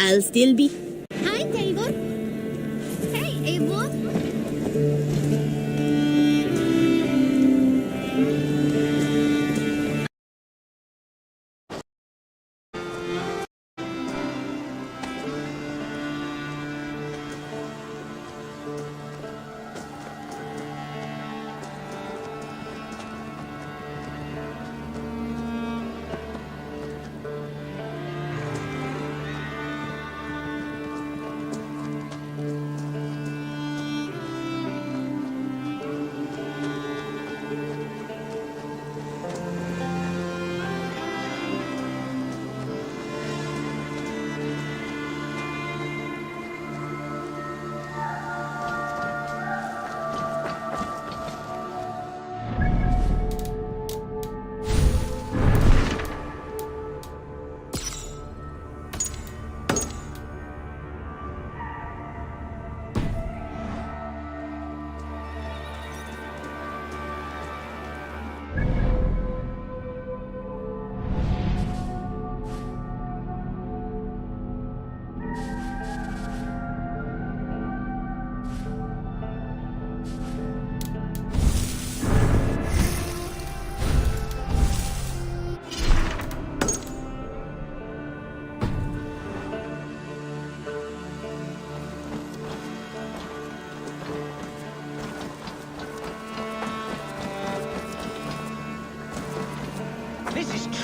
I'll still be... Hi, Eivor. Hey, Eivor.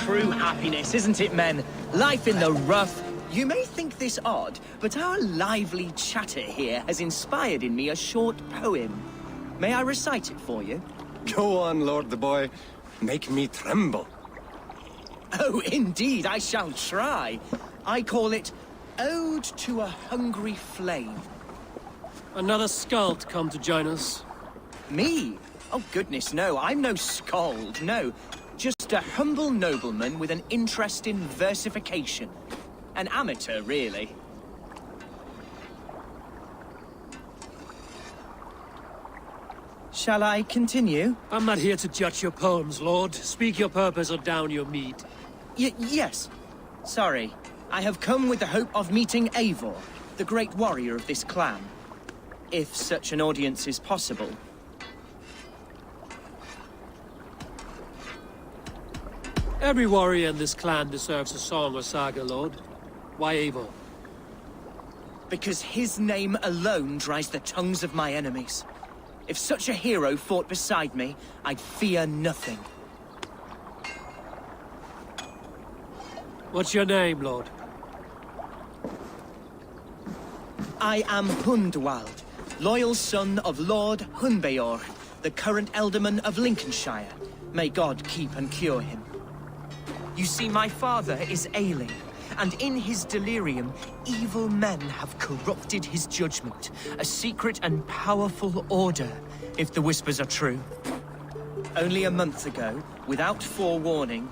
True happiness, isn't it, men? Life in the rough. You may think this odd, but our lively chatter here has inspired in me a short poem. May I recite it for you? Go on, Lord the Boy. Make me tremble. Oh, indeed, I shall try. I call it Ode to a Hungry Flame. Another skald come to join us. Me? Oh, goodness, no. I'm no skald, no. Just a humble nobleman with an interest in versification. An amateur, really. Shall I continue? I'm not here to judge your poems, Lord. Speak your purpose or down your meat. Yes. Sorry. I have come with the hope of meeting Eivor, the great warrior of this clan. If such an audience is possible. Every warrior in this clan deserves a song or saga, Lord. Why Eivor? Because his name alone dries the tongues of my enemies. If such a hero fought beside me, I'd fear nothing. What's your name, Lord? I am Hundwald, loyal son of Lord Hunbeor, the current Elderman of Lincolnshire. May God keep and cure him. You see, my father is ailing, and in his delirium, evil men have corrupted his judgment. A secret and powerful order, if the whispers are true. Only a month ago, without forewarning,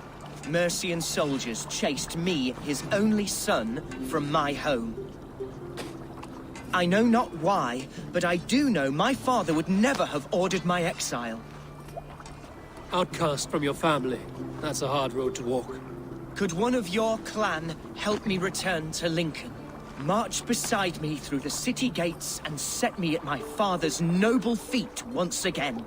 Mercian soldiers chased me, his only son, from my home. I know not why, but I do know my father would never have ordered my exile. Outcast from your family. That's a hard road to walk. Could one of your clan help me return to Lincoln? March beside me through the city gates and set me at my father's noble feet once again.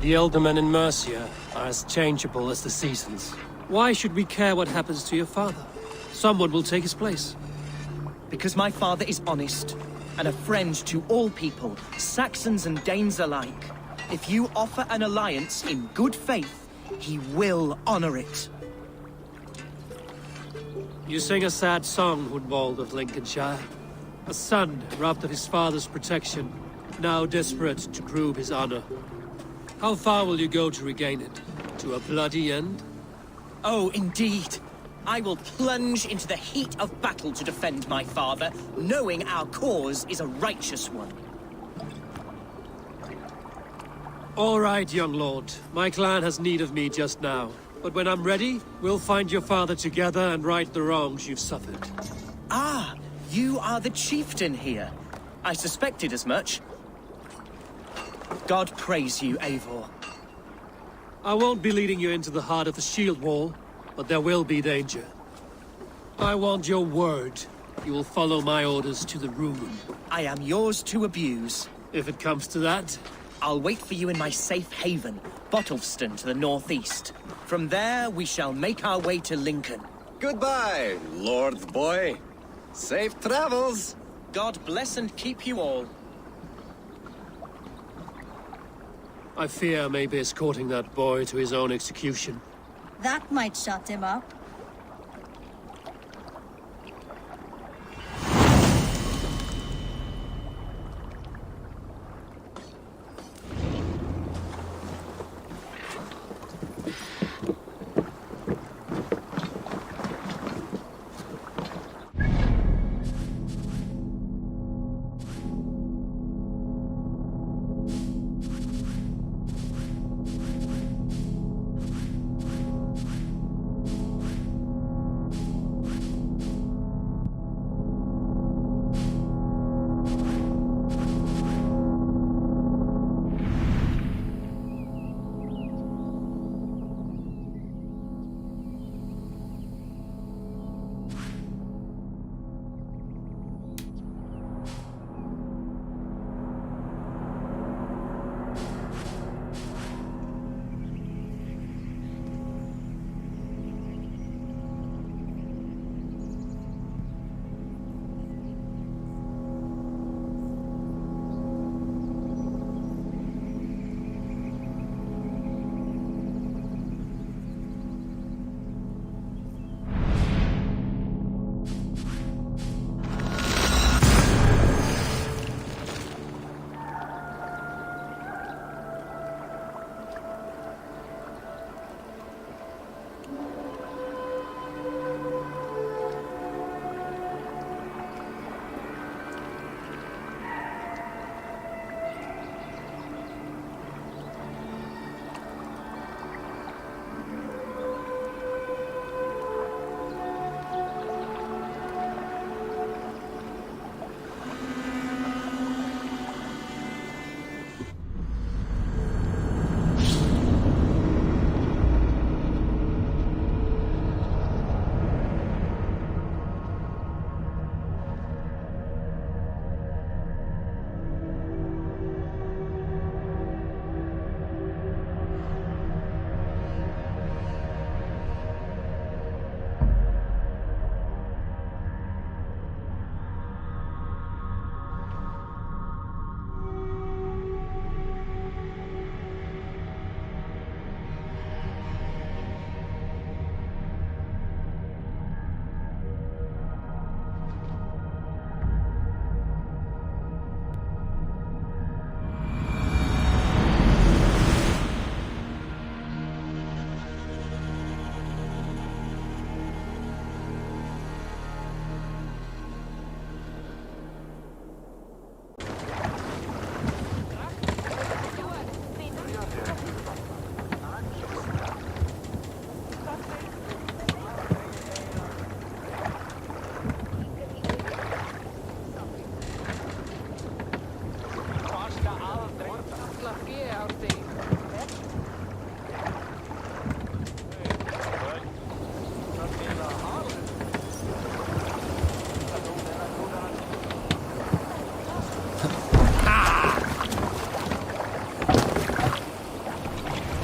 The Eldermen in Mercia are as changeable as the seasons. Why should we care what happens to your father? Someone will take his place. Because my father is honest, and a friend to all people, Saxons and Danes alike. If you offer an alliance in good faith, he will honor it. You sing a sad song, Hundwald of Lincolnshire. A son robbed of his father's protection, now desperate to prove his honor. How far will you go to regain it? To a bloody end? Oh, indeed. I will plunge into the heat of battle to defend my father, knowing our cause is a righteous one. All right, young lord. My clan has need of me just now. But when I'm ready, we'll find your father together and right the wrongs you've suffered. Ah, you are the chieftain here. I suspected as much. God praise you, Eivor. I won't be leading you into the heart of the shield wall, but there will be danger. I want your word. You will follow my orders to the room. I am yours to abuse. If it comes to that. I'll wait for you in my safe haven, Bottleston to the northeast. From there, we shall make our way to Lincoln. Goodbye, Lord Boy. Safe travels. God bless and keep you all. I fear I may be escorting that boy to his own execution. That might shut him up.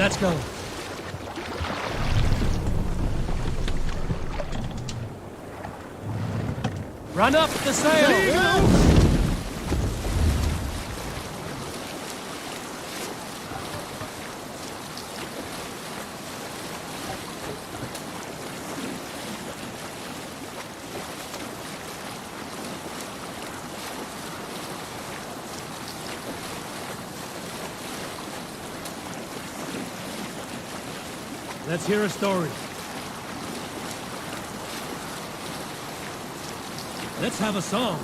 Let's go. Run up the sail! Let's hear a story. Let's have a song.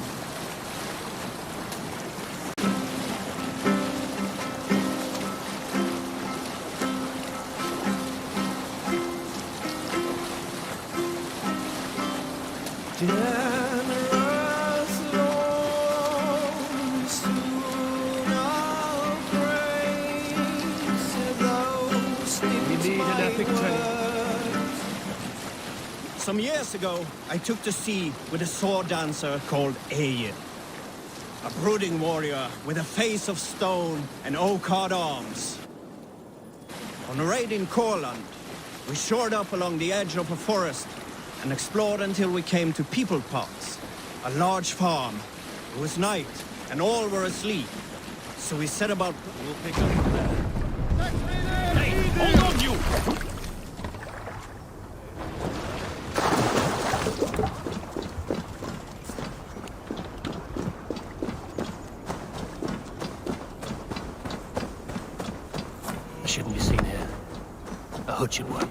Some years ago, I took to sea with a sword dancer called Eivor. A brooding warrior with a face of stone and oak-hard arms. On a raid in Courland, we shored up along the edge of a forest and explored until we came to People Pots, a large farm. It was night, and all were asleep. So we set about... We'll pick up from there. Hey, hold on, you! I shouldn't be seen here. A hood should work.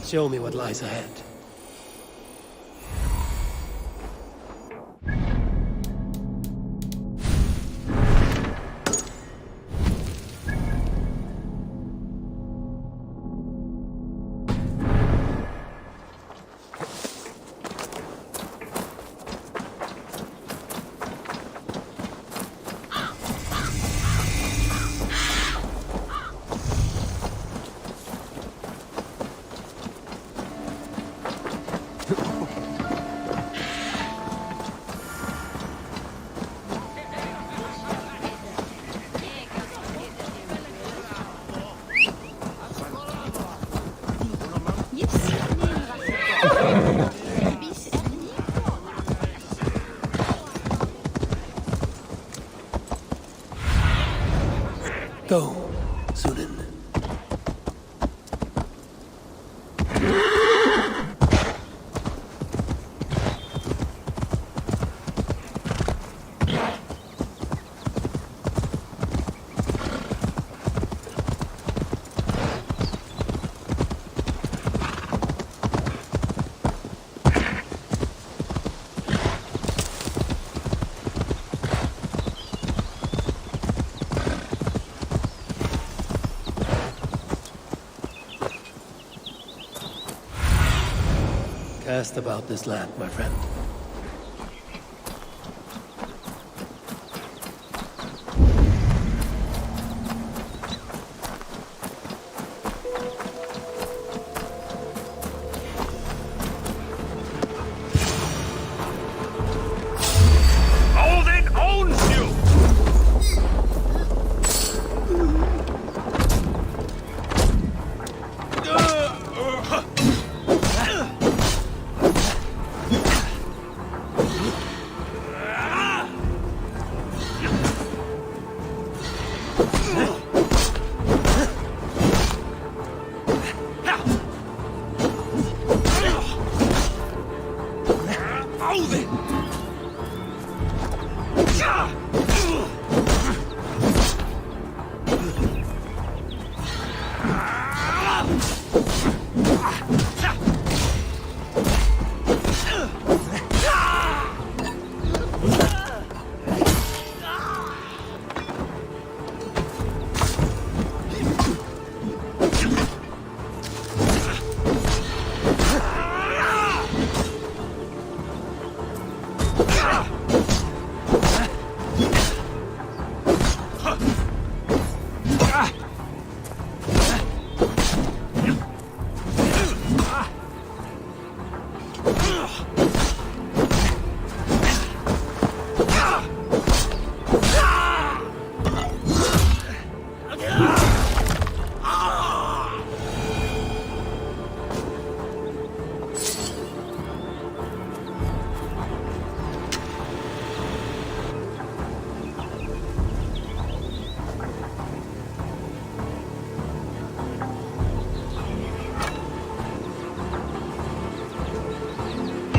Show me what lies ahead. Go, Sunan. Cast about this land, my friend. Odin owns you!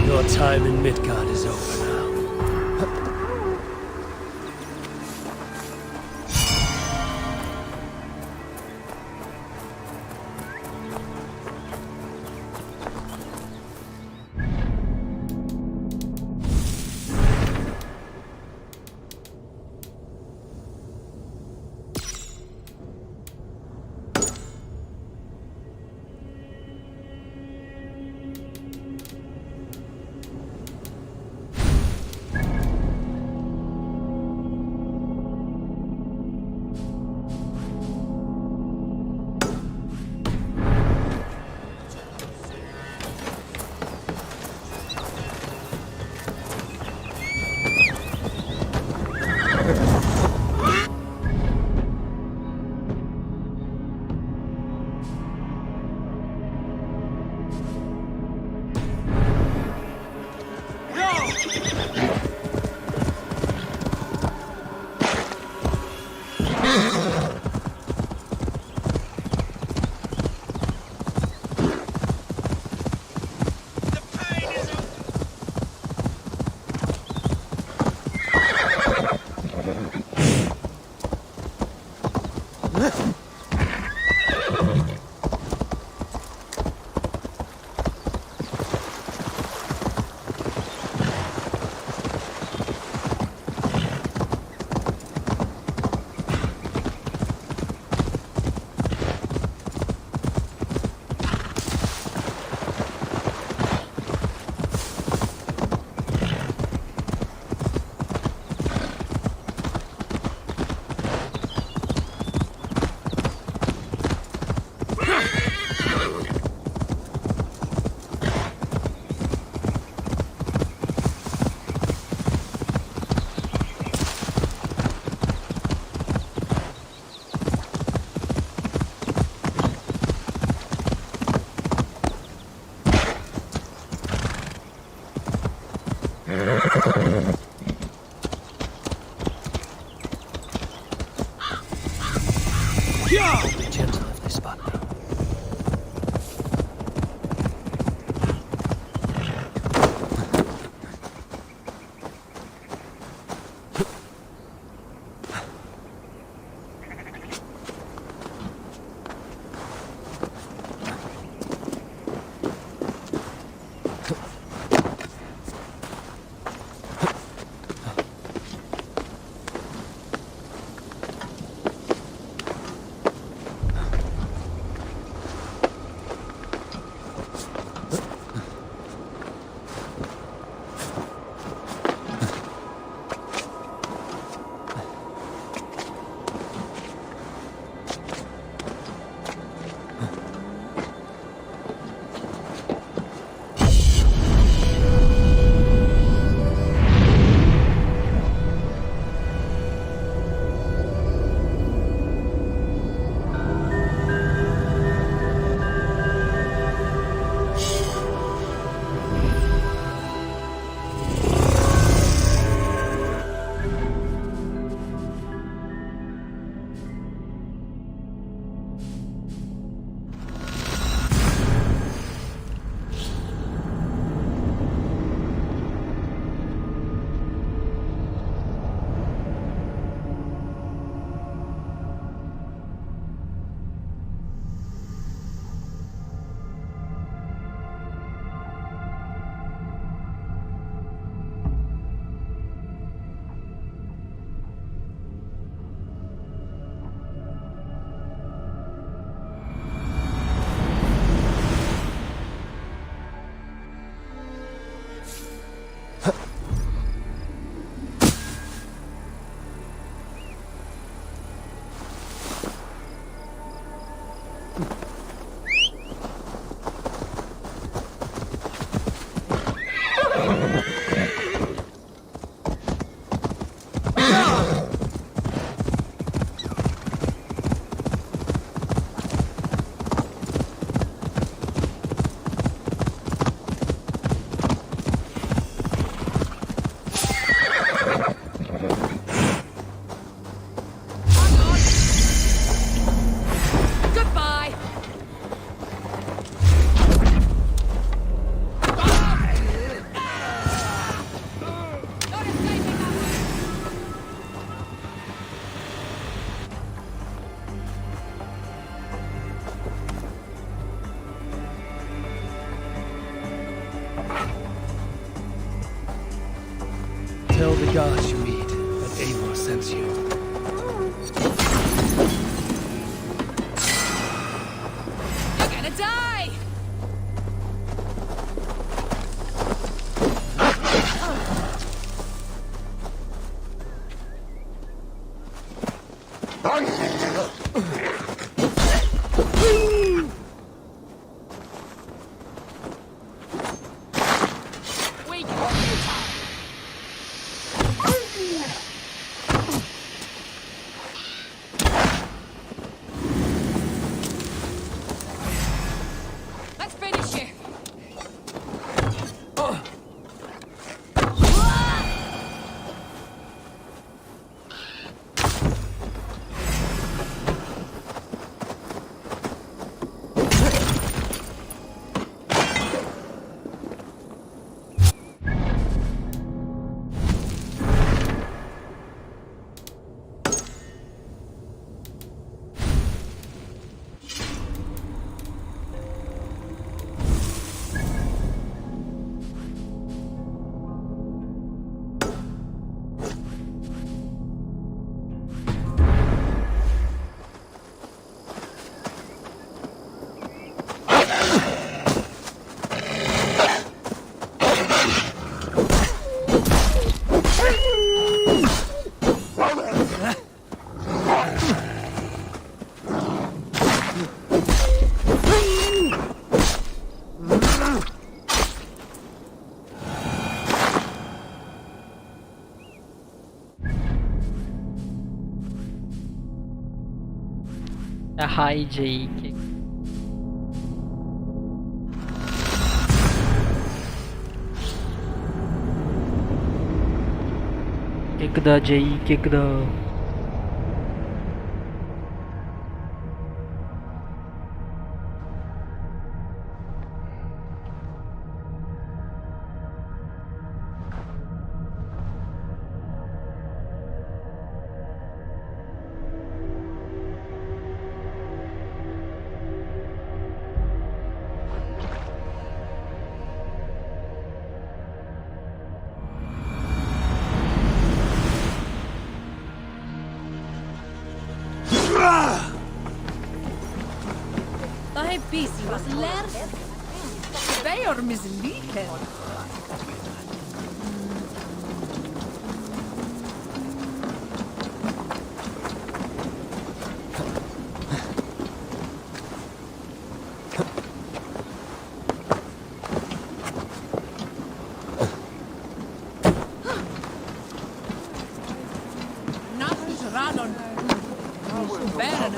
Your time in Midgard is over now. Gentle if they spot me. Tell the gods you meet that Eivor sends you. You're gonna die! Let's finish it! Hijack. கேக்குதா ஜெய் கேக்குதா? Da är busy was lärd. Vejer misliken. Nachts radon. Bären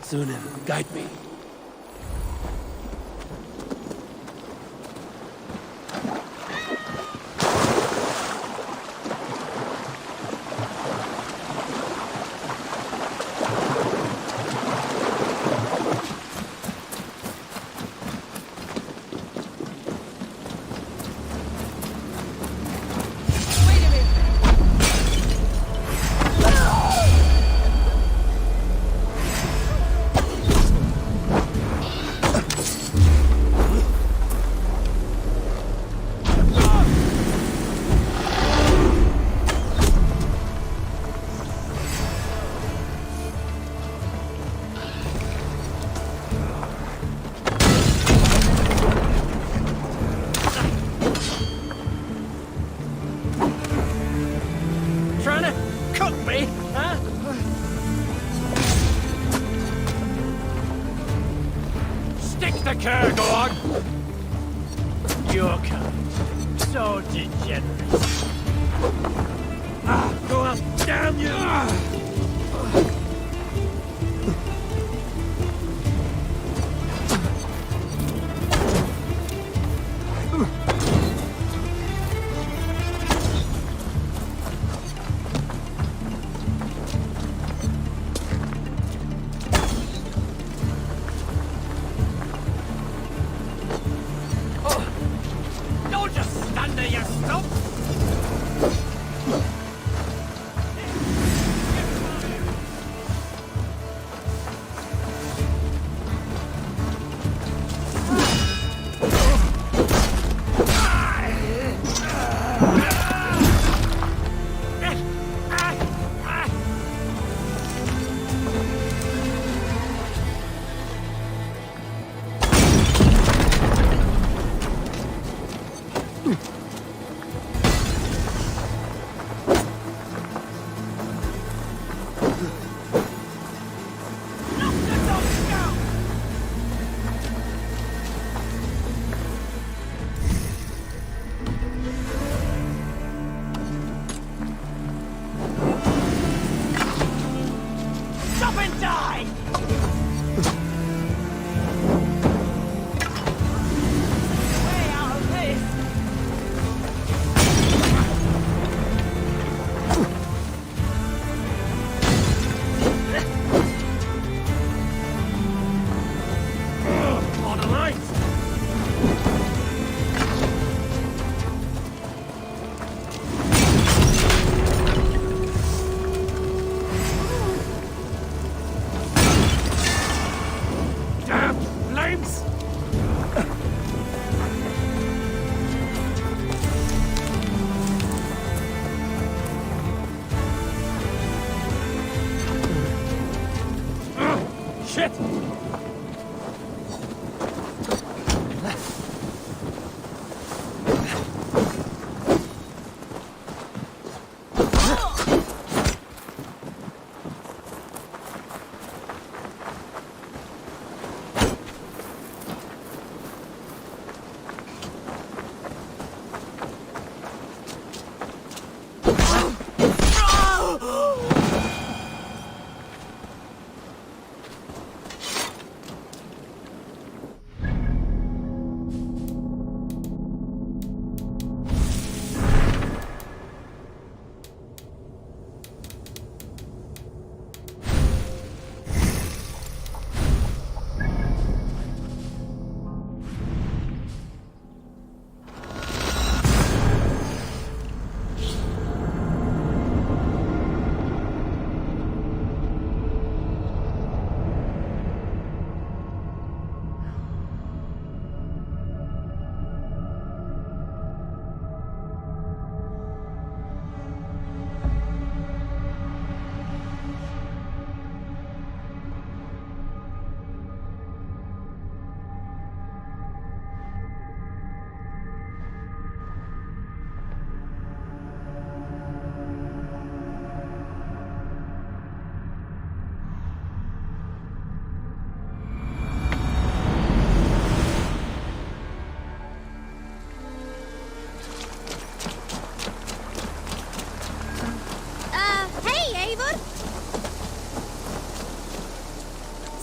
Sunan, guide me. The care, dog! You're kind. So degenerate. Go up, damn you! Shit!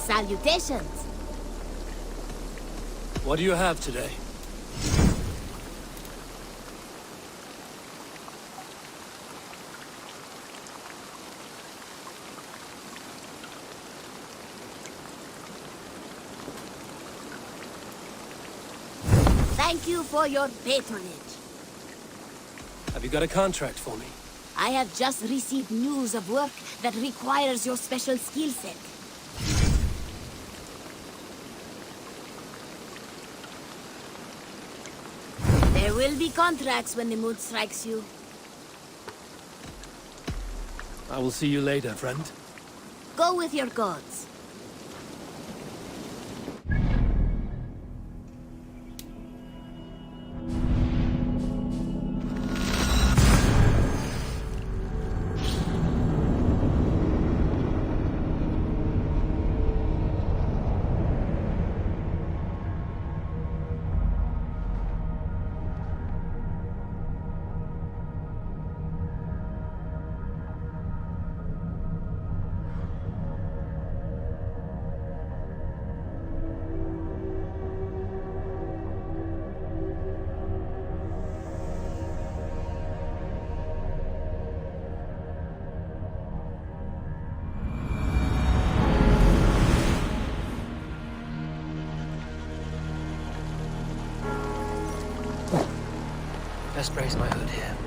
Salutations. What do you have today? Thank you for your patronage. Have you got a contract for me? I have just received news of work that requires your special skill set. There will be contracts when the mood strikes you. I will see you later, friend. Go with your gods. Best brace my hood here.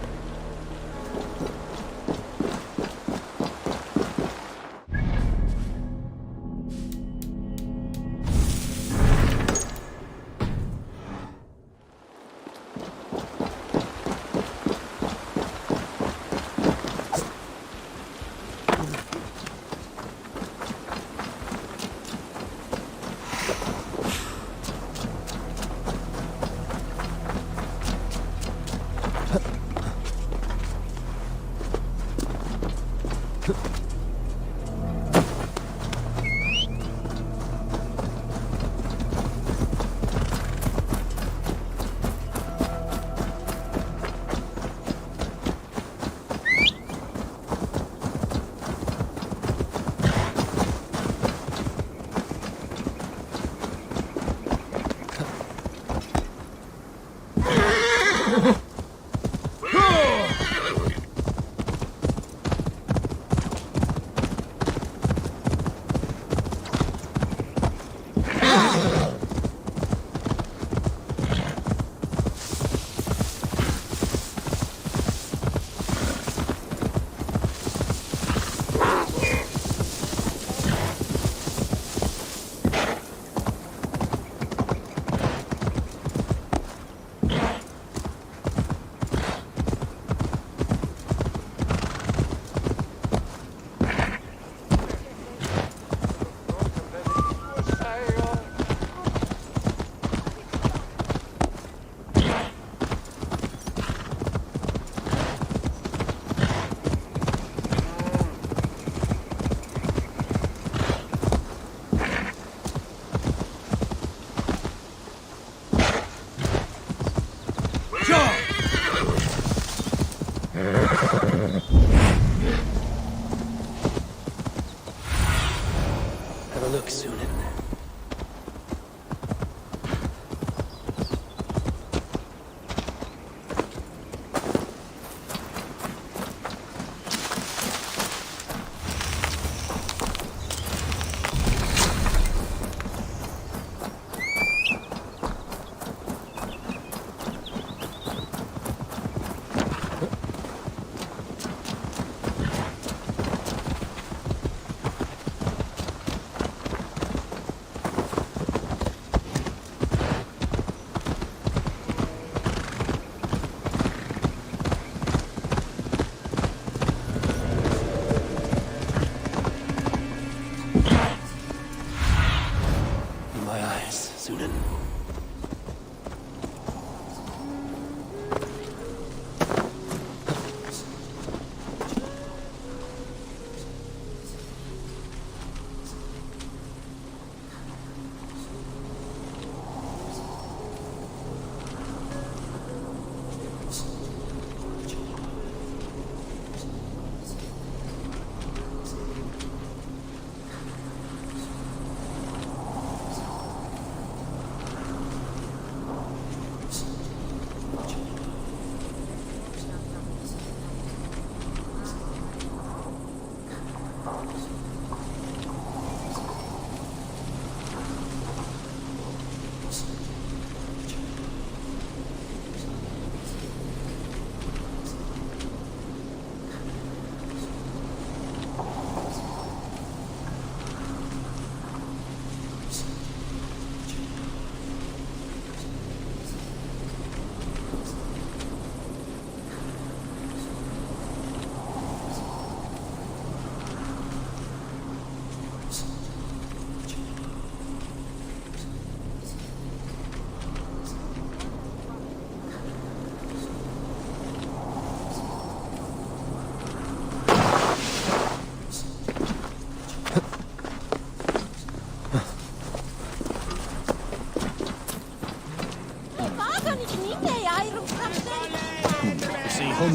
Have a look, Sunan.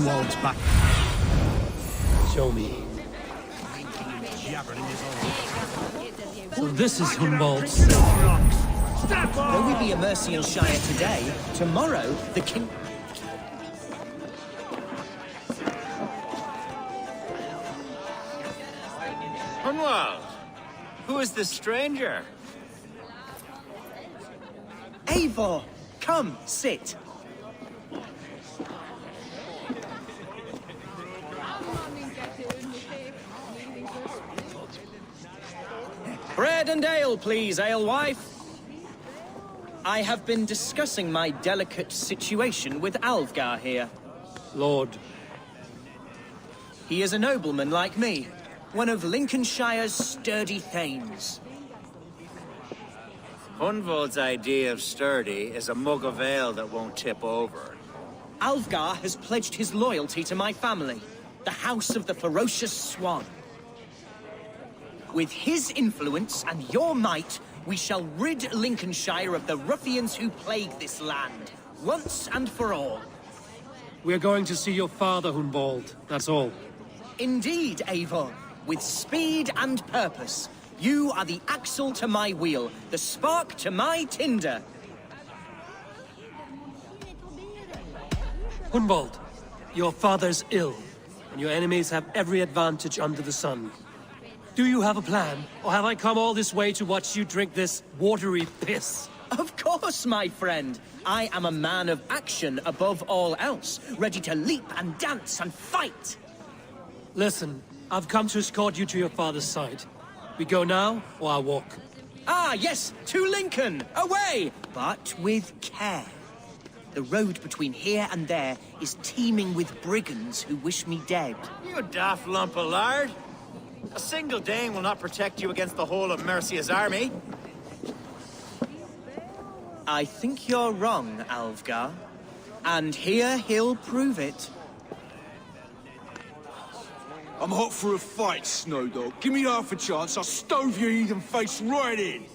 Hunwald's back. Show me. So this is Hunwald's. Though we be a mercenary shire today, tomorrow the king... Hunwald, who is this stranger? Eivor, come, sit. Bread and ale, please, alewife. I have been discussing my delicate situation with Alfgar here. Lord. He is a nobleman like me, one of Lincolnshire's sturdy thanes. Hunwald's idea of sturdy is a mug of ale that won't tip over. Alfgar has pledged his loyalty to my family, the House of the Ferocious Swan. With his influence and your might, we shall rid Lincolnshire of the ruffians who plague this land, once and for all. We're going to see your father, Hunwald. That's all. Indeed, Eivor. With speed and purpose. You are the axle to my wheel, the spark to my tinder. Hunwald, your father's ill, and your enemies have every advantage under the sun. Do you have a plan, or have I come all this way to watch you drink this watery piss? Of course, my friend. I am a man of action above all else, ready to leap and dance and fight. Listen, I've come to escort you to your father's side. We go now, or I walk? Ah, yes, to Lincoln! Away! But with care. The road between here and there is teeming with brigands who wish me dead. You daft lump of lard! A single Dane will not protect you against the whole of Mercia's army. I think you're wrong, Alfgar. And here he'll prove it. I'm hot for a fight, Snowdog. Give me half a chance, I'll stove your heathen face right in.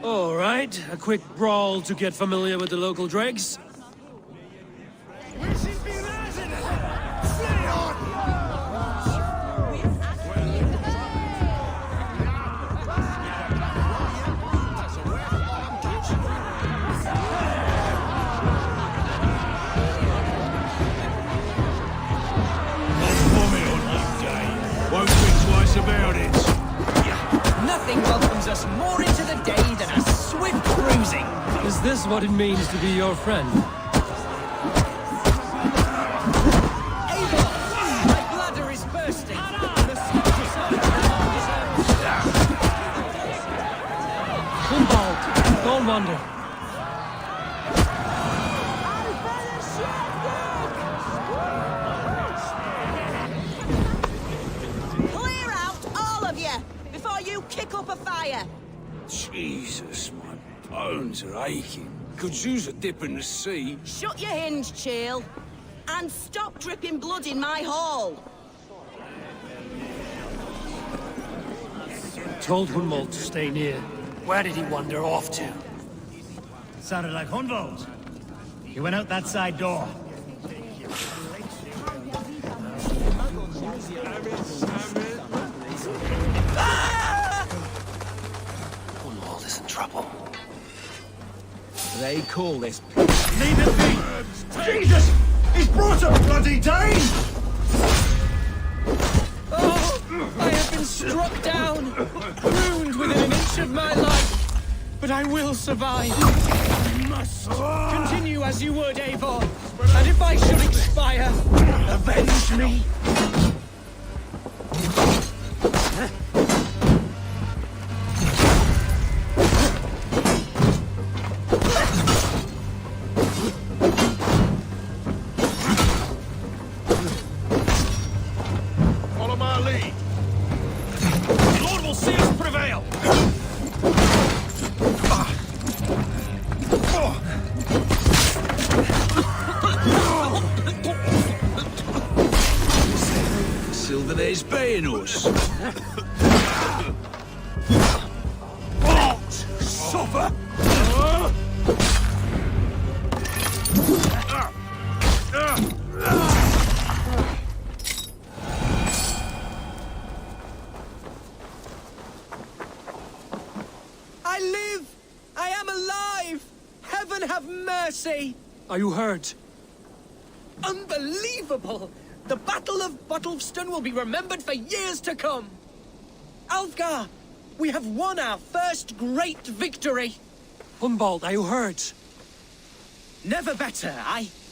All right, a quick brawl to get familiar with the local dregs. Won't think twice about it. Nothing welcomes us more into the day than a swift cruising. Is this what it means to be your friend? Eivor! My bladder is bursting. The Hunwald, don't wander. Clear out, all of you, before you kick up a fire. Jesus, my bones are aching. Could use a dip in the sea. Shut your hinge, Chill, and stop dripping blood in my hall. Told Hunwald to stay near. Where did he wander off to? Sounded like Hunwald. He went out that side door. Hunwald is in trouble. They call this... Leave it be! Jesus! He's brought a bloody Dane! Oh, I have been struck down, ruined within an inch of my life. But I will survive. I must! Continue as you would, Eivor. And if I should expire, avenge me. Follow my lead. The Lord will see us prevail! betraying us. Suffer! I live! I am alive! Heaven have mercy! Are you hurt? Unbelievable! The Battle of Bottlefston will be remembered for years to come! Alfgar! We have won our first great victory! Hunbold, are you hurt? Never better,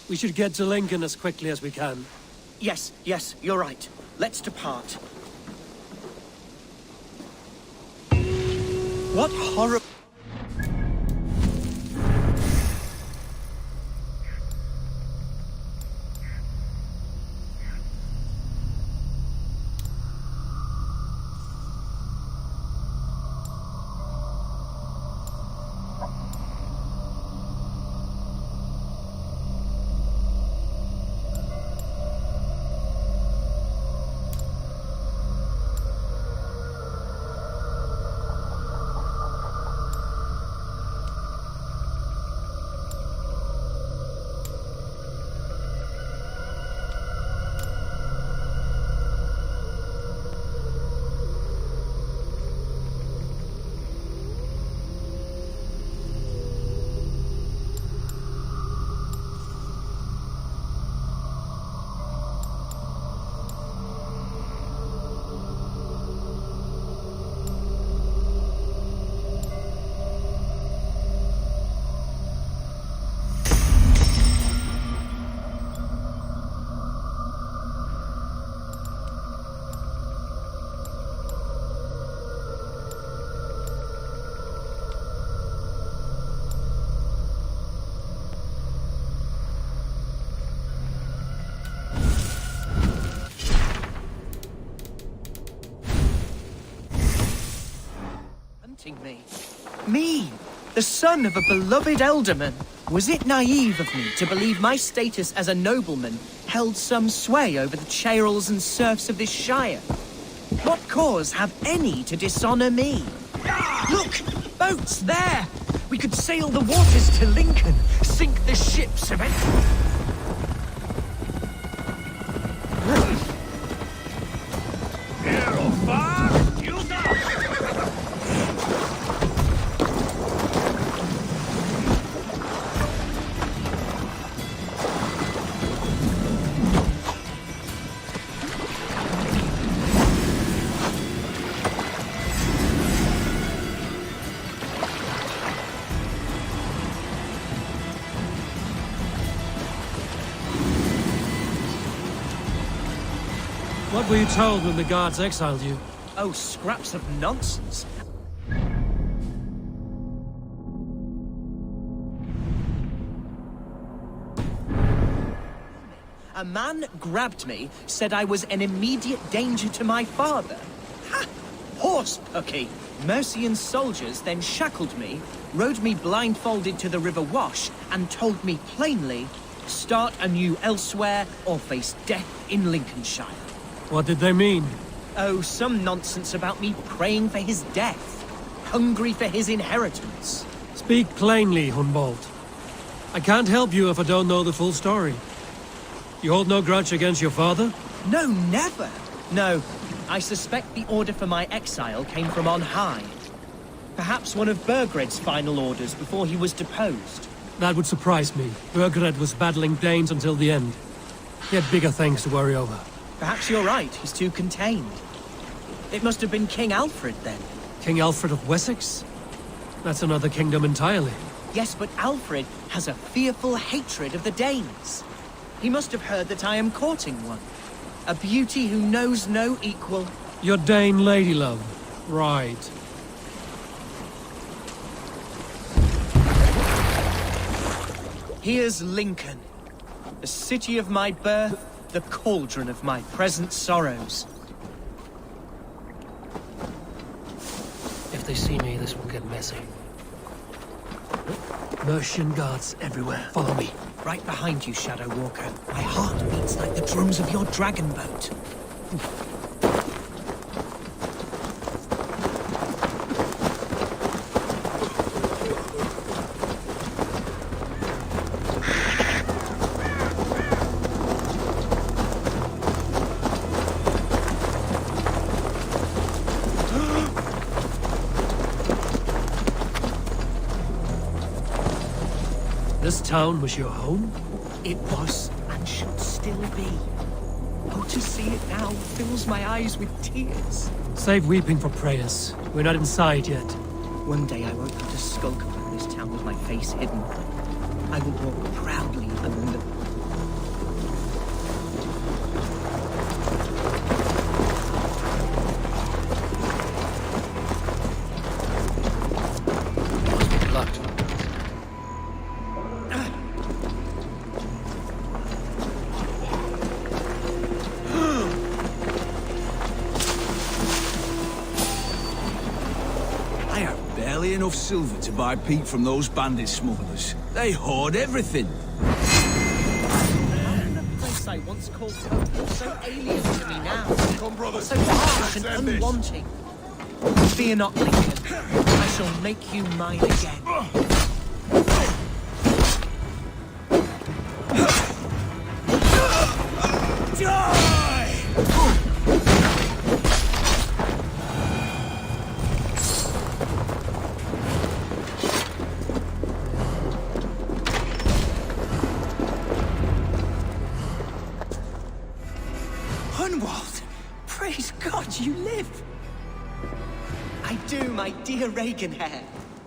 We should get to Lincoln as quickly as we can. Yes, you're right. Let's depart. What horrible... Me, the son of a beloved elderman. Was it naive of me to believe my status as a nobleman held some sway over the churls and serfs of this shire? What cause have any to dishonor me? Look! Boats there! We could sail the waters to Lincoln, sink the ships of it. What were you told when the guards exiled you? Oh, scraps of nonsense. A man grabbed me, said I was an immediate danger to my father. Ha! Horse pucky! Mercian soldiers then shackled me, rode me blindfolded to the River Wash, and told me plainly, start anew elsewhere or face death in Lincolnshire. What did they mean? Oh, some nonsense about me praying for his death, hungry for his inheritance. Speak plainly, Hunbold. I can't help you if I don't know the full story. You hold no grudge against your father? No, never. No, I suspect the order for my exile came from on high. Perhaps one of Burgred's final orders before he was deposed. That would surprise me. Burgred was battling Danes until the end. He had bigger things to worry over. Perhaps you're right, he's too contained. It must have been King Alfred, then. King Alfred of Wessex? That's another kingdom entirely. Yes, but Alfred has a fearful hatred of the Danes. He must have heard that I am courting one. A beauty who knows no equal. Your Dane ladylove. Right. Here's Lincoln. The city of my birth, the cauldron of my present sorrows. If they see me, this will get messy. Mercian guards everywhere. Follow me. Right behind you, Shadow Walker. My heart beats like the drums of your dragon boat. This town was your home? It was, and should still be. Oh, to see it now fills my eyes with tears. Save weeping for prayers. We're not inside yet. One day I won't have to skulk around this town with my face hidden. I will walk proudly among the... Locked. I have barely enough silver to buy peat from those bandit smugglers. They hoard everything. The place I once called home is so alien to me now. Come, brothers. So harsh and unwanting. Fear not, Lincoln. I shall make you mine again. Hunwald! Praise God, you live! I do, my dear Reaganhair.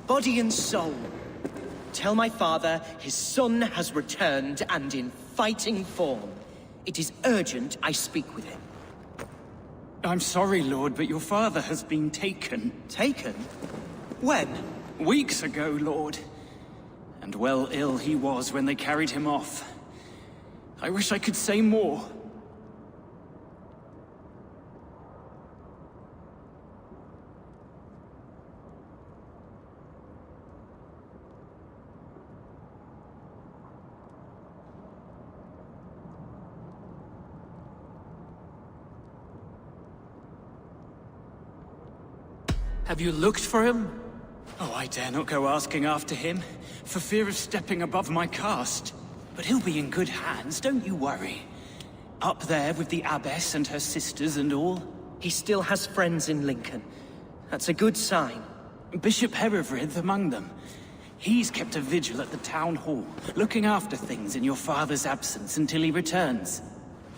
Body and soul. Tell my father his son has returned and in fighting form. It is urgent I speak with him. I'm sorry, Lord, but your father has been taken. Taken? When? Weeks ago, Lord. And well ill he was when they carried him off. I wish I could say more. Have you looked for him? Oh, I dare not go asking after him, for fear of stepping above my caste. But he'll be in good hands, don't you worry. Up there with the abbess and her sisters and all. He still has friends in Lincoln. That's a good sign. Bishop Herefrith among them. He's kept a vigil at the town hall, looking after things in your father's absence until he returns.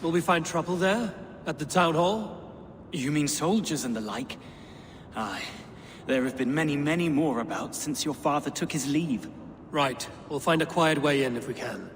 Will we find trouble there? At the town hall? You mean soldiers and the like? Aye. There have been many, many more about since your father took his leave. Right. We'll find a quiet way in if we can.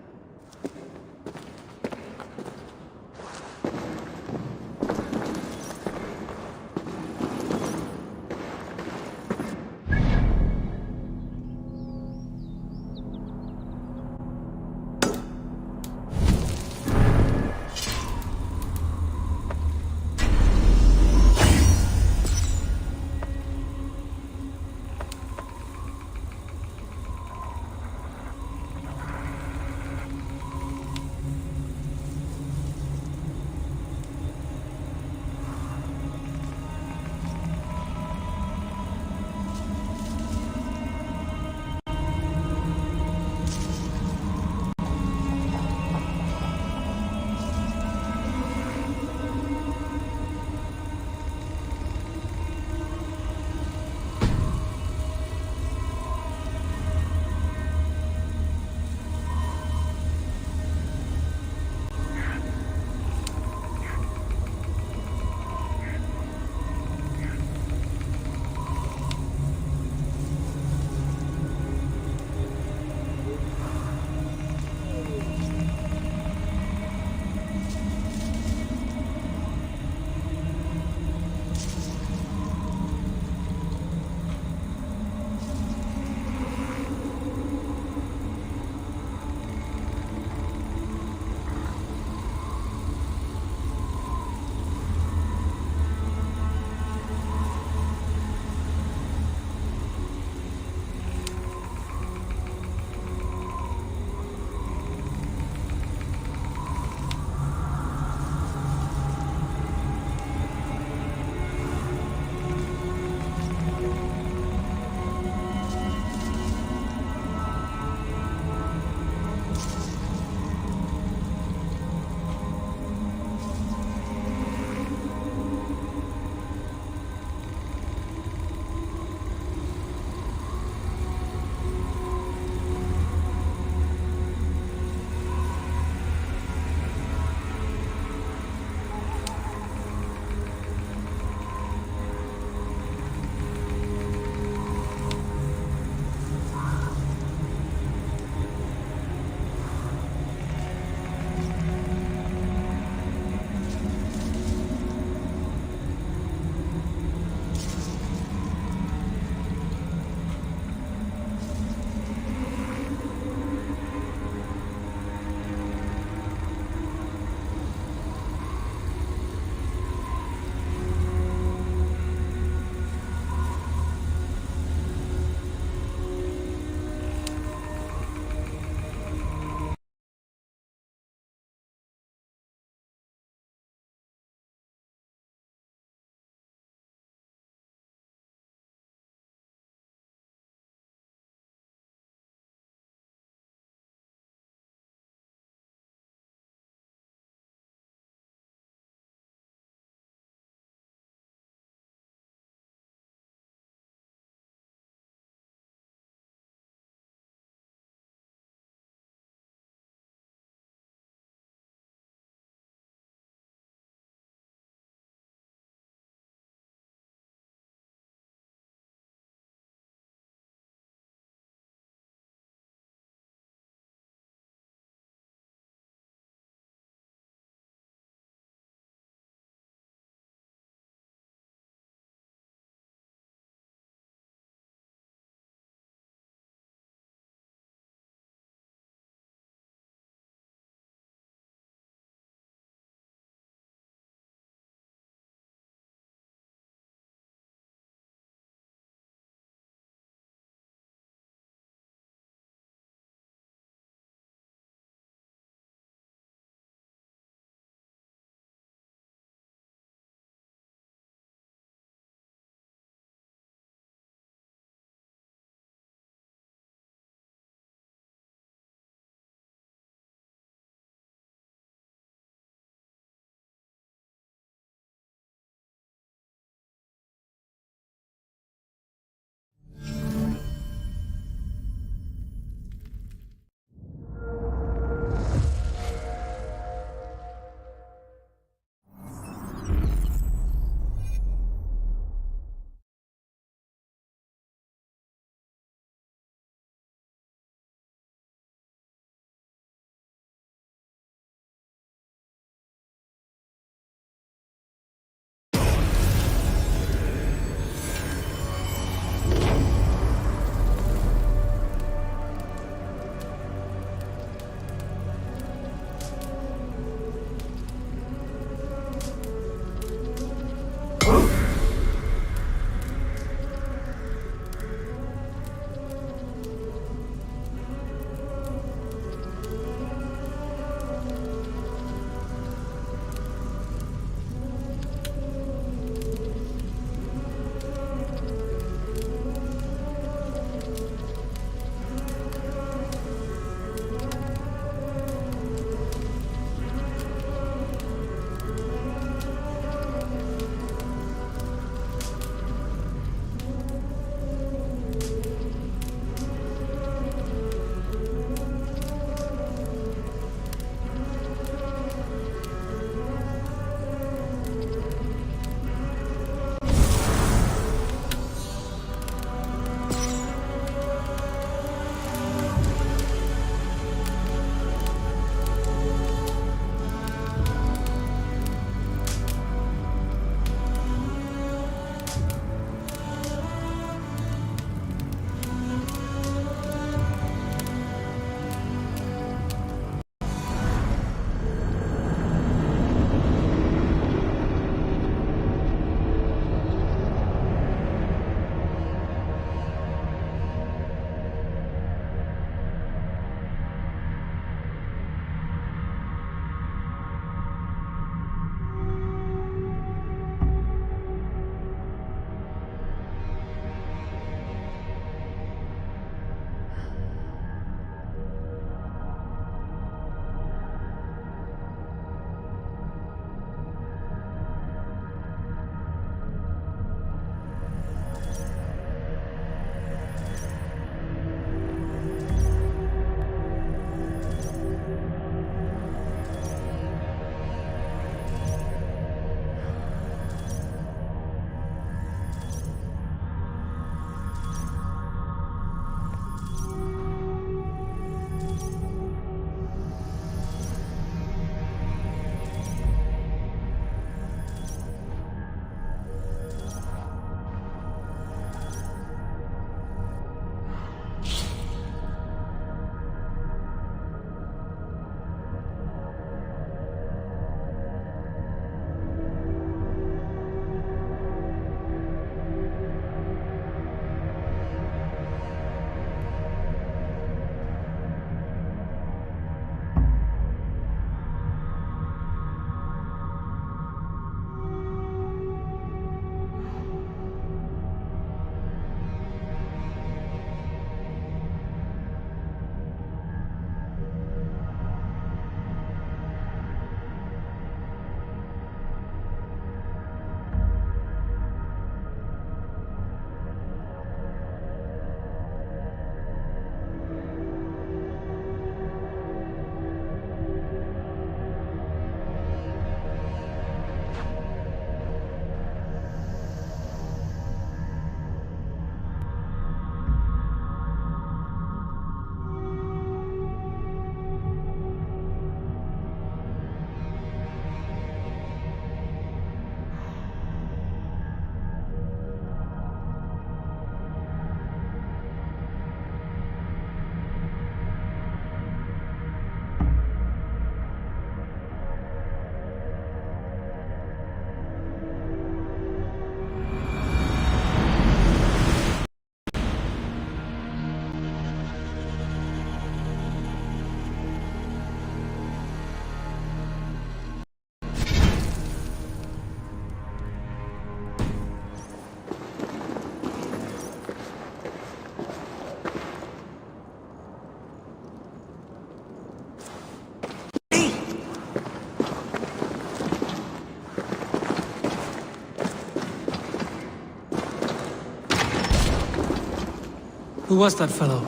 Who was that fellow?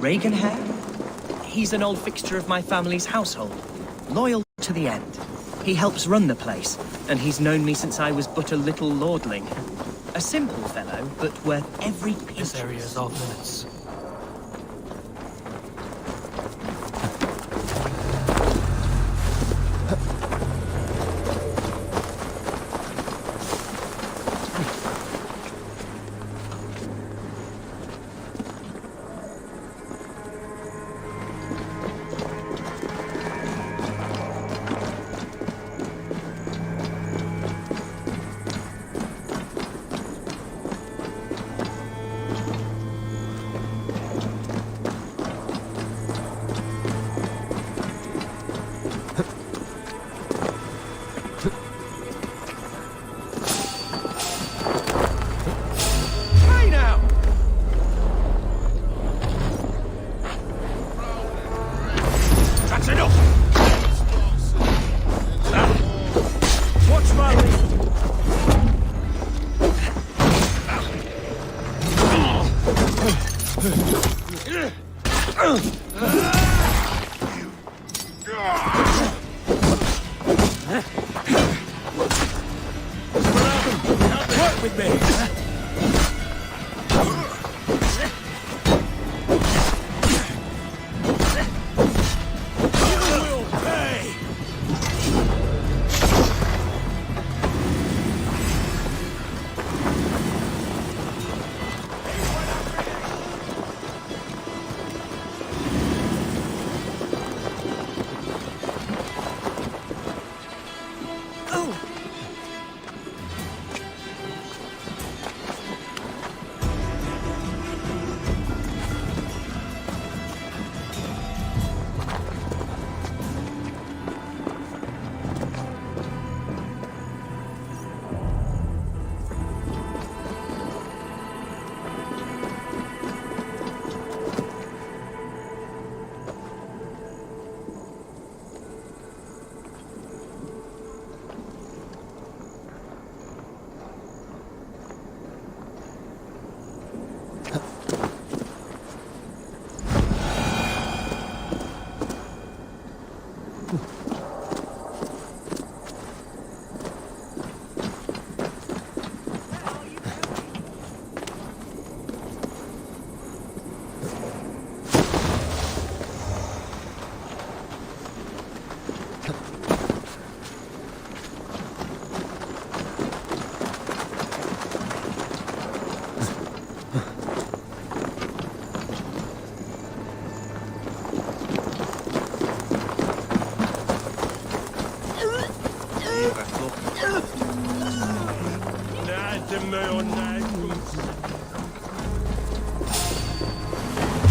Regenhair? He's an old fixture of my family's household. Loyal to the end. He helps run the place, and he's known me since I was but a little lordling. A simple fellow, but worth every pinch. This area is off limits.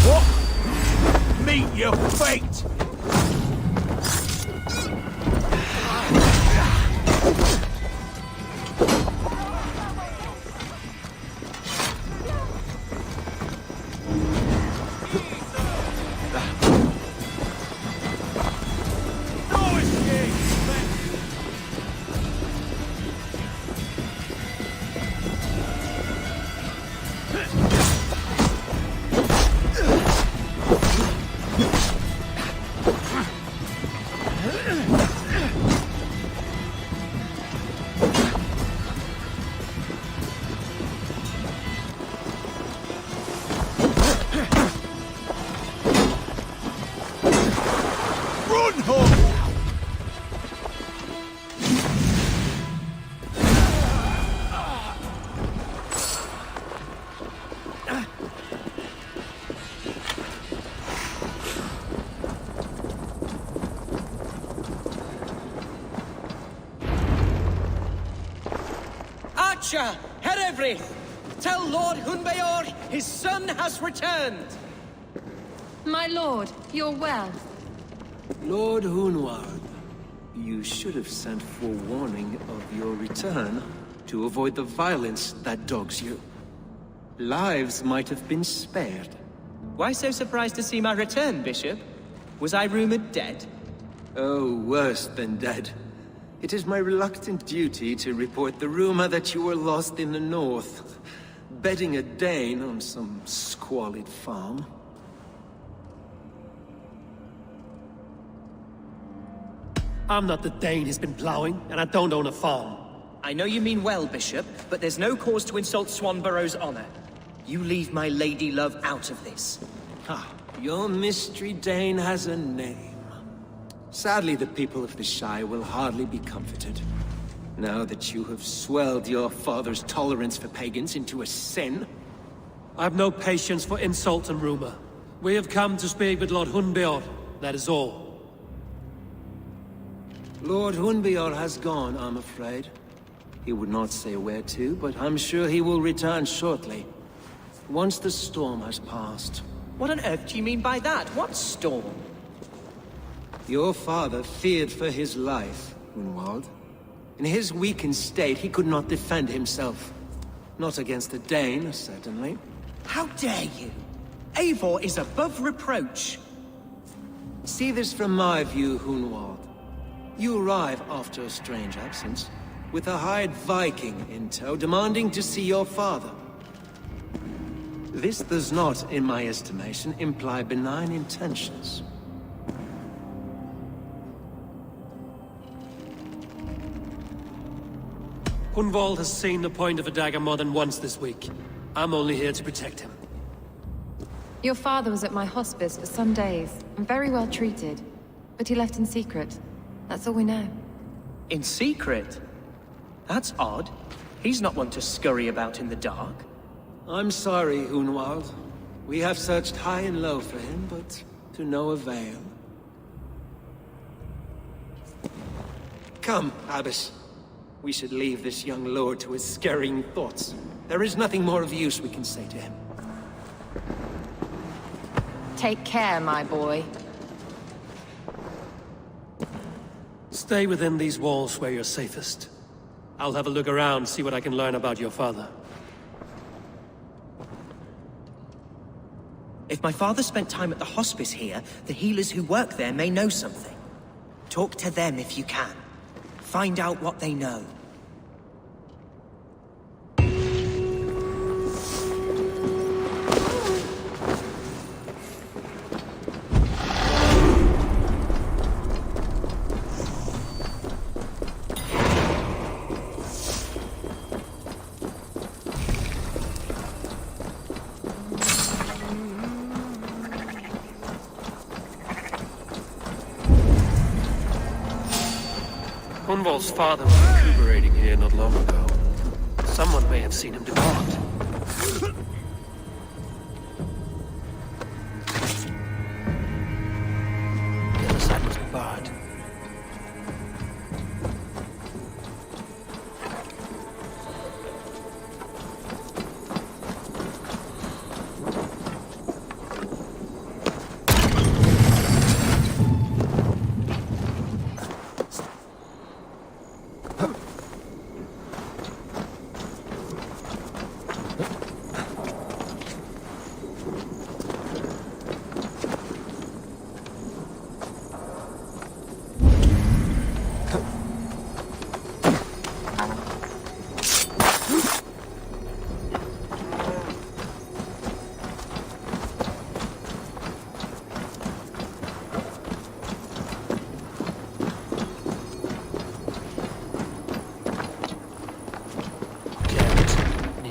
What? Meet your fate! Herevri! Tell Lord Hunbeor his son has returned! My lord, you're well. Lord Hunward, you should have sent forewarning of your return to avoid the violence that dogs you. Lives might have been spared. Why so surprised to see my return, Bishop? Was I rumored dead? Oh, worse than dead. It is my reluctant duty to report the rumor that you were lost in the north, betting a Dane on some squirrel squalid farm. I'm not the Dane he's been plowing, and I don't own a farm. I know you mean well, Bishop, but there's no cause to insult Swanborough's honor. You leave my lady love out of this. Your mystery Dane has a name. Sadly, the people of the Shire will hardly be comforted. Now that you have swelled your father's tolerance for pagans into a sin. I've no patience for insult and rumor. We have come to speak with Lord Hunbeor, that is all. Lord Hunbeor has gone, I'm afraid. He would not say where to, but I'm sure he will return shortly. Once the storm has passed. What on earth do you mean by that? What storm? Your father feared for his life, Hunwald. In his weakened state, he could not defend himself. Not against the Dane, certainly. How dare you? Eivor is above reproach. See this from my view, Hunwald. You arrive after a strange absence, with a hired Viking in tow, demanding to see your father. This does not, in my estimation, imply benign intentions. Hunwald has seen the point of a dagger more than once this week. I'm only here to protect him. Your father was at my hospice for some days, and very well treated. But he left in secret. That's all we know. In secret? That's odd. He's not one to scurry about in the dark. I'm sorry, Hunwald. We have searched high and low for him, but to no avail. Come, Abbess. We should leave this young lord to his scurrying thoughts. There is nothing more of use we can say to him. Take care, my boy. Stay within these walls where you're safest. I'll have a look around, see what I can learn about your father. If my father spent time at the hospice here, the healers who work there may know something. Talk to them if you can. Find out what they know. Hunwald's father was recuperating here not long ago. Someone may have seen him depart. The other side must be barred.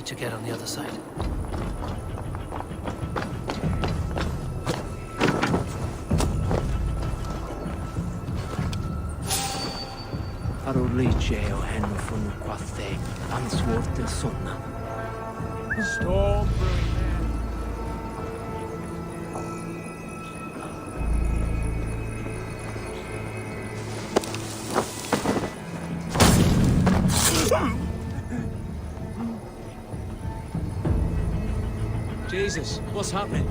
To get on the other side. Arolligeo henfun quathe answorte sonna. Storm. Jesus, what's happening?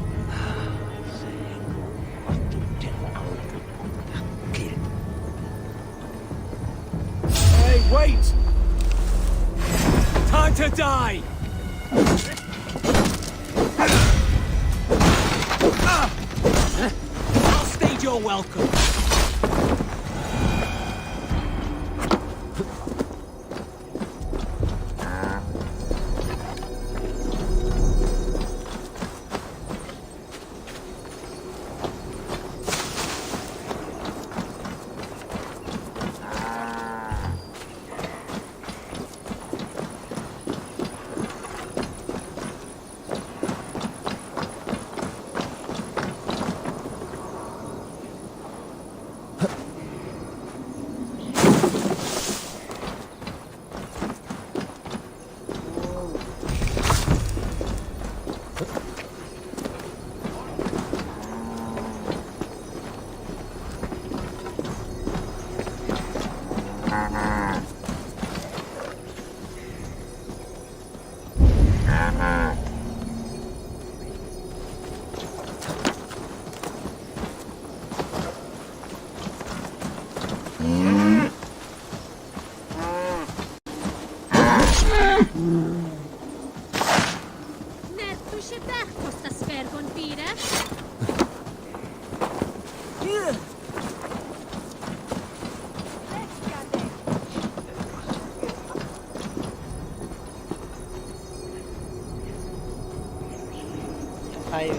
Hey, wait! Time to die! I'll stage your welcome. Hayır.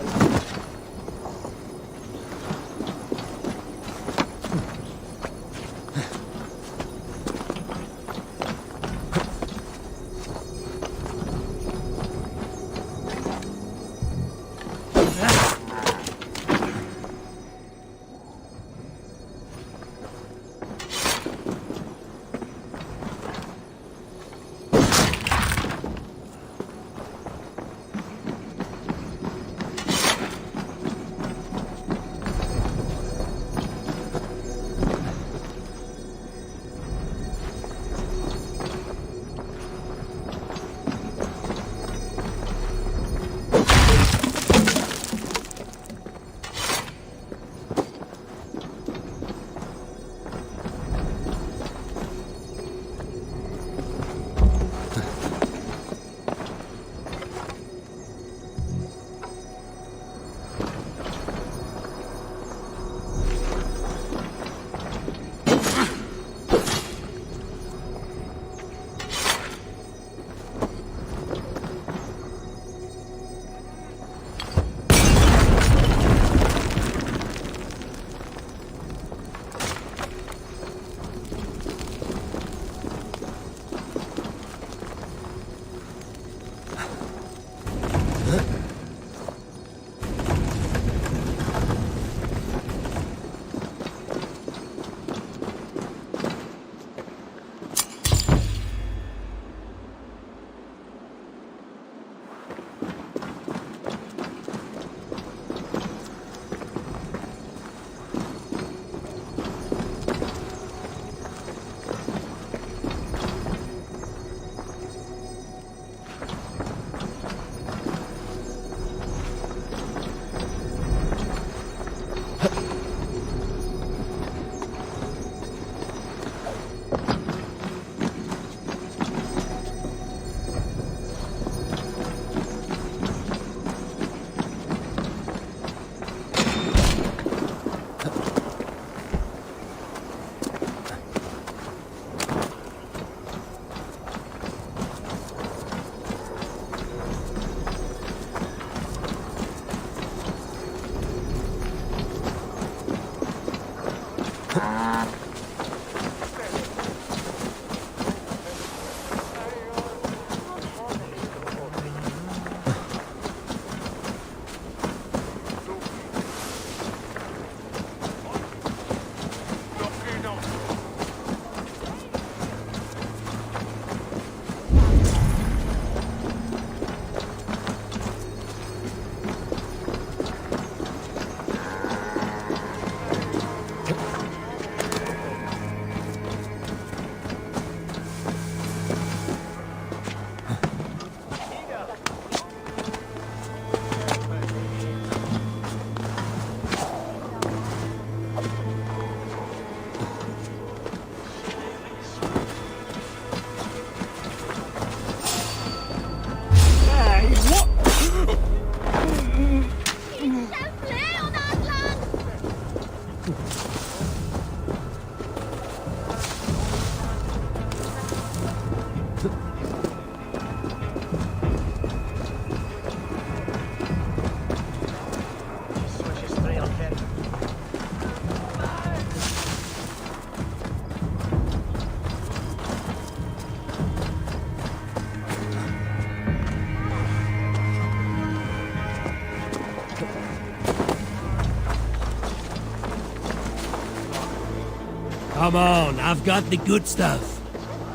Come on, I've got the good stuff.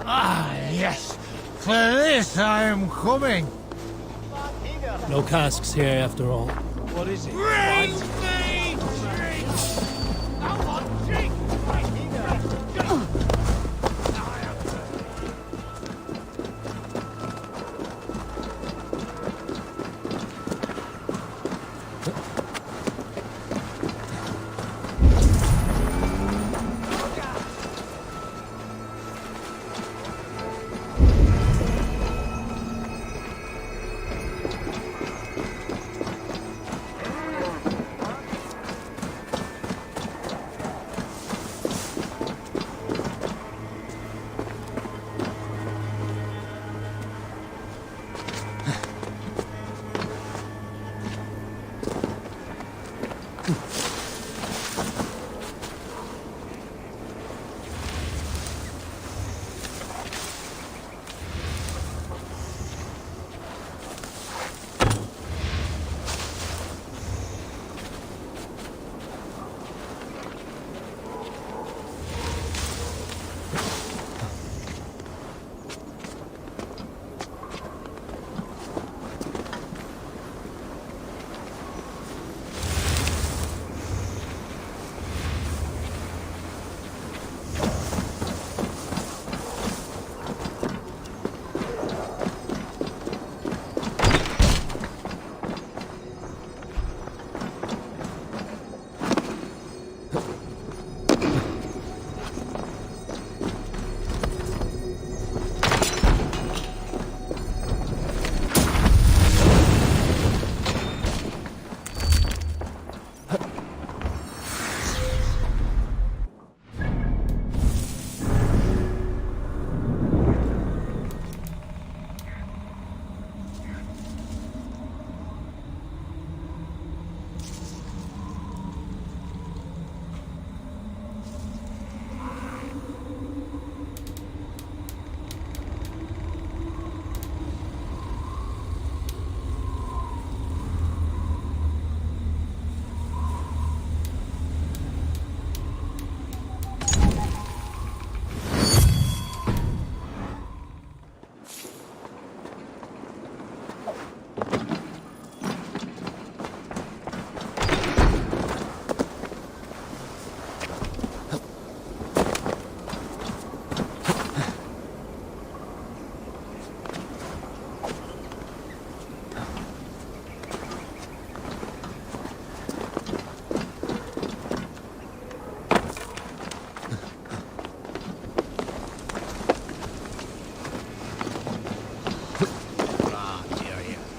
Ah, yes. For this I am coming. No casks here after all. What is it? Bring me drink! I want drink!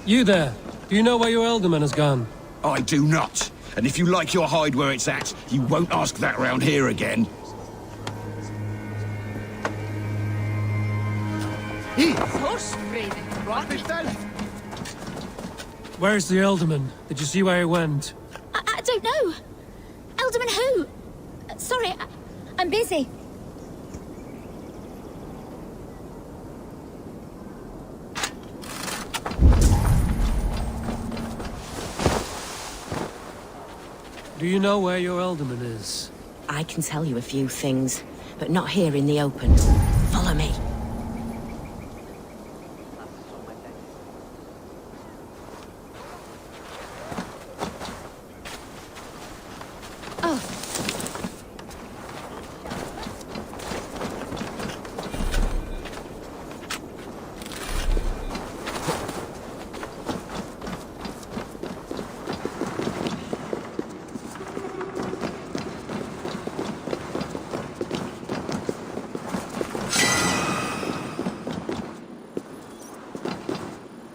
You there. Do you know where your Elderman has gone? I do not. And if you like your hide where it's at, you won't ask that round here again. Where's the Elderman? Did you see where he went? I don't know. Alderman who? Sorry, I'm busy. Do you know where your Elderman is? I can tell you a few things, but not here in the open. Follow me.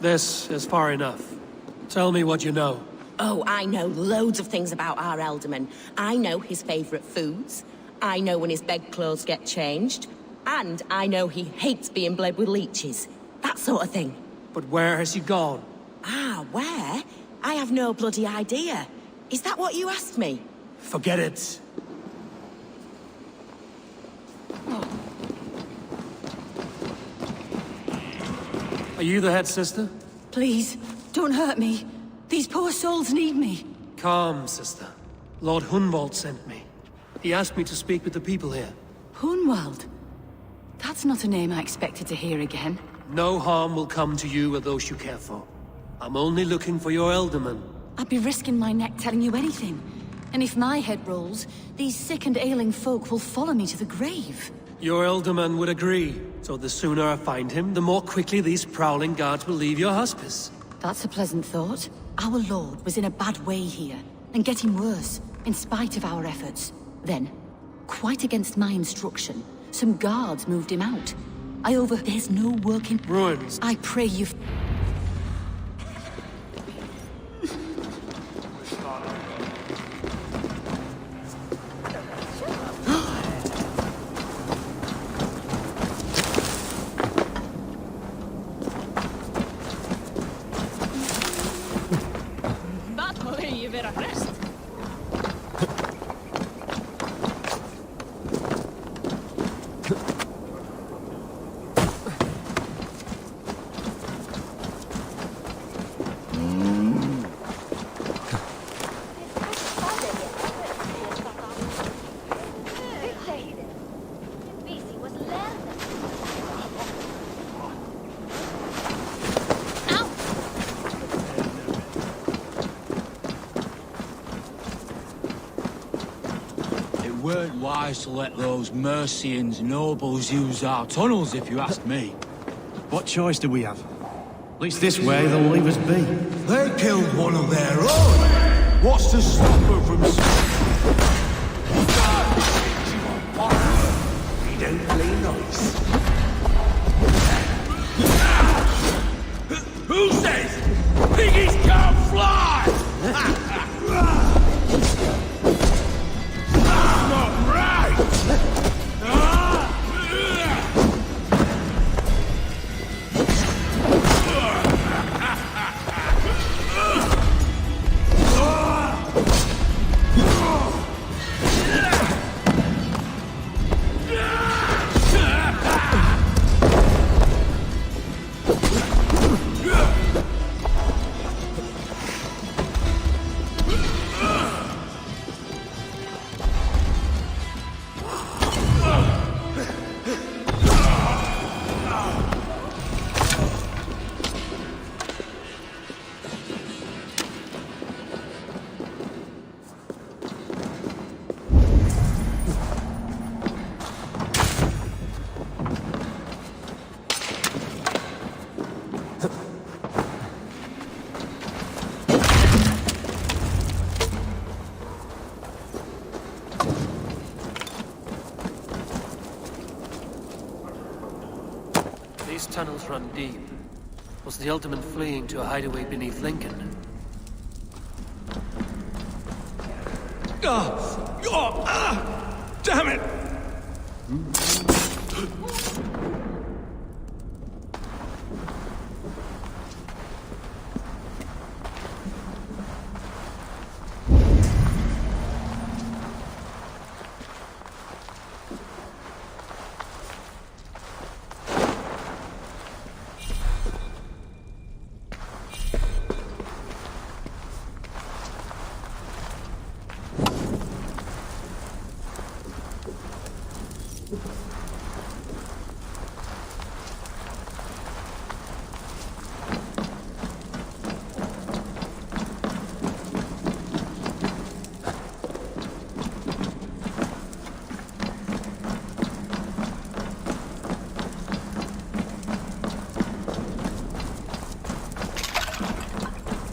This is far enough. Tell me what you know. Oh, I know loads of things about our Elderman. I know his favourite foods. I know when his bedclothes get changed. And I know he hates being bled with leeches. That sort of thing. But where has he gone? Ah, where? I have no bloody idea. Is that what you asked me? Forget it. Are you the head sister? Please, don't hurt me. These poor souls need me. Calm, sister. Lord Hunwald sent me. He asked me to speak with the people here. Hunwald? That's not a name I expected to hear again. No harm will come to you or those you care for. I'm only looking for your Elderman. I'd be risking my neck telling you anything. And if my head rolls, these sick and ailing folk will follow me to the grave. Your Elderman would agree. So the sooner I find him, the more quickly these prowling guards will leave your hospice. That's a pleasant thought. Our lord was in a bad way here, and getting worse, in spite of our efforts. Then, quite against my instruction, some guards moved him out. There's no working... Ruins. I pray you... weren't wise to let those Mercians nobles use our tunnels, if you ask me. What choice do we have? At least this way, they'll leave us be. They killed one of their own! What's to stop her from... We don't play nice. Who says piggies can't fly? That's not right! These tunnels run deep. Was the Ultimate fleeing to a hideaway beneath Lincoln? Damn it!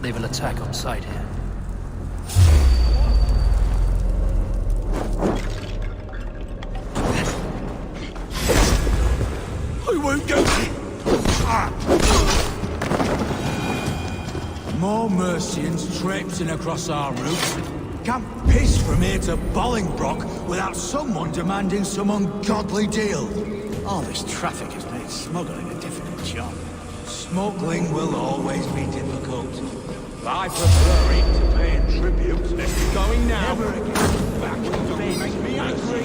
They will attack on sight here. I won't go. More Mercians traipsing across our route. Can't piss from here to Bolingbroke without someone demanding some ungodly deal. All this traffic has made smuggling a difficult job. Smuggling will always be difficult. I prefer it to paying tribute. Let's be going now. Never again. Back to make me angry.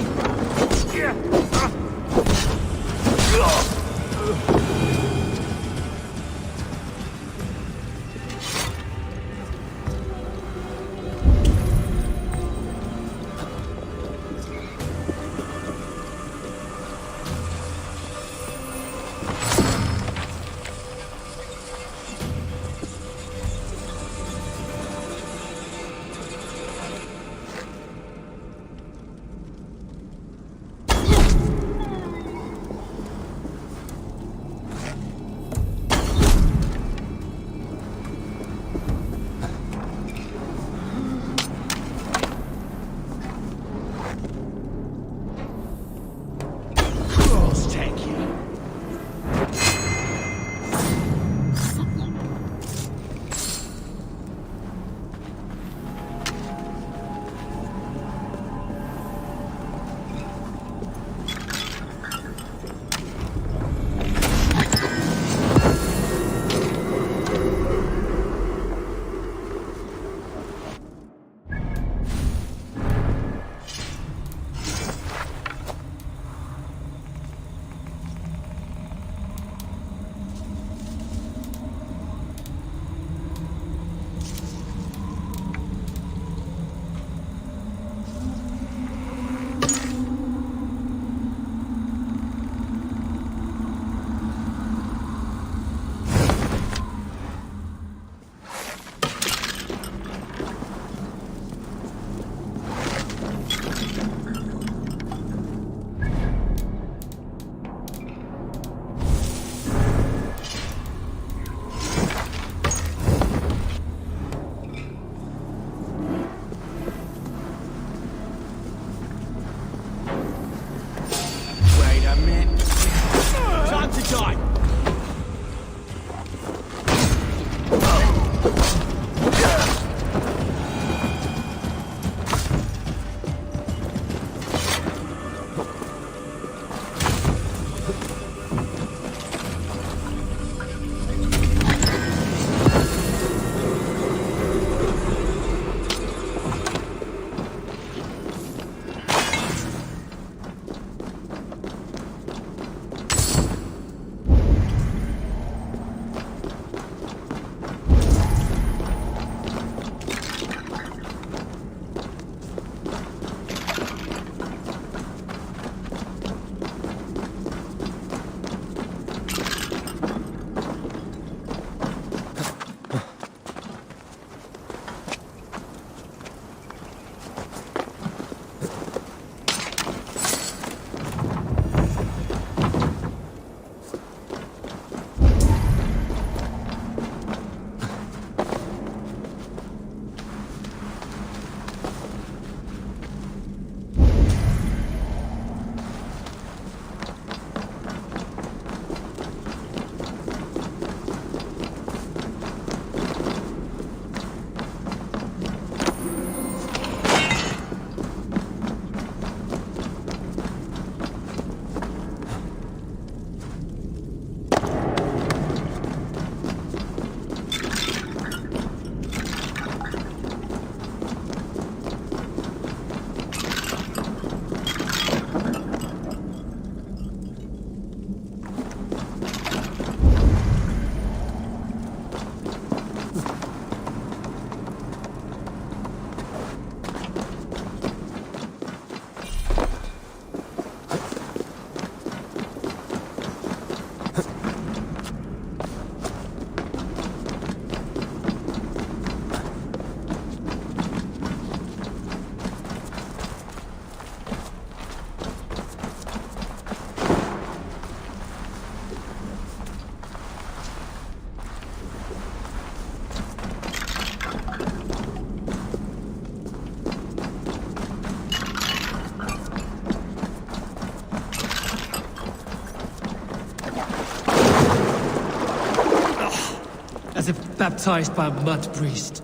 baptized by a mud priest.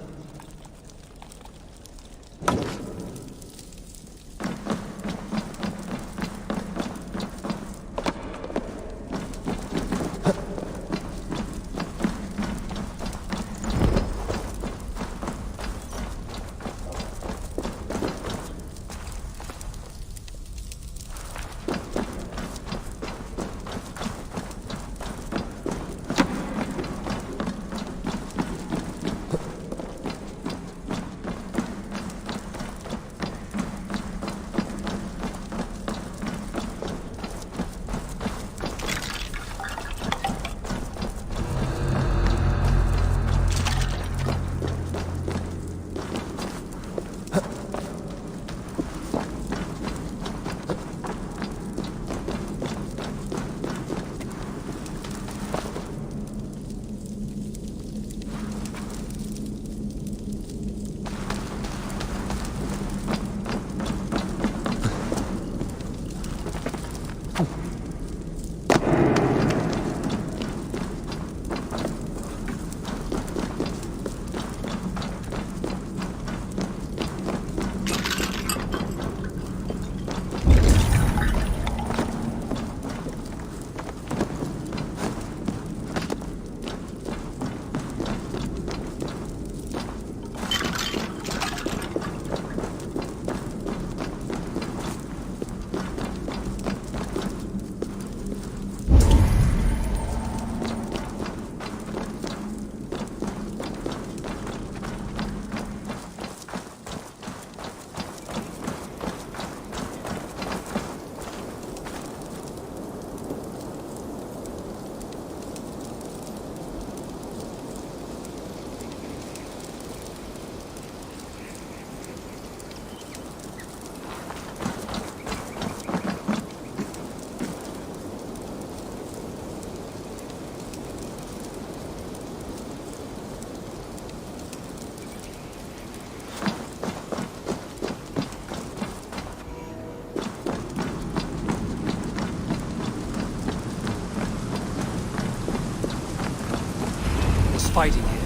Fighting here.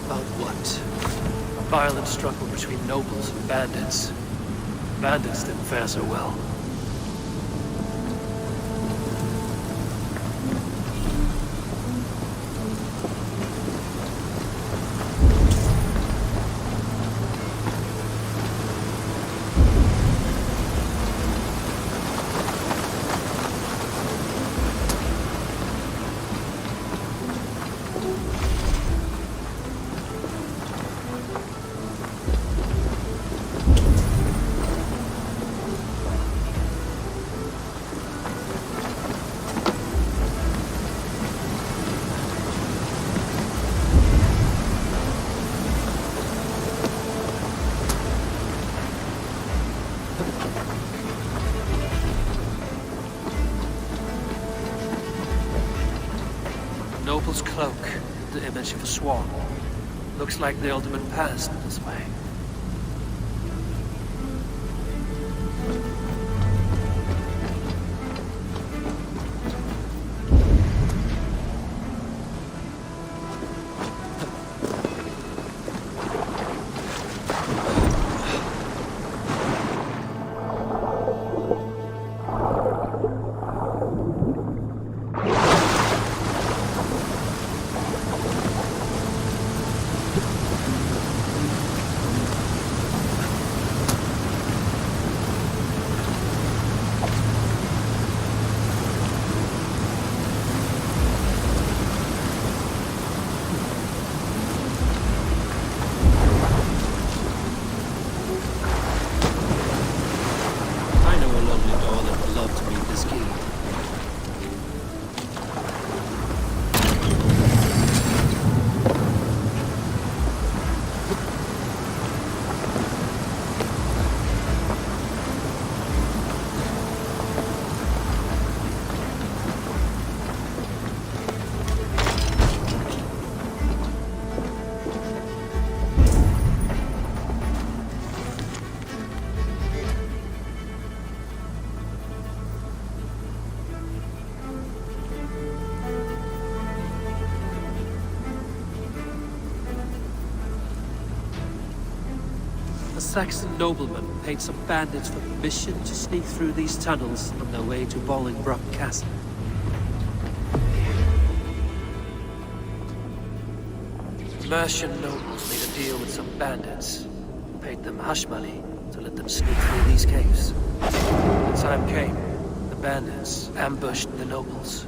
About what? A violent struggle between nobles and bandits. Bandits didn't fare so well. Noble's cloak, the image of a swan. Looks like the Alderman passed this way. A Saxon nobleman paid some bandits for permission to sneak through these tunnels on their way to Bolingbroke Castle. Mercian nobles made a deal with some bandits, paid them hush money to let them sneak through these caves. When the time came, the bandits ambushed the nobles.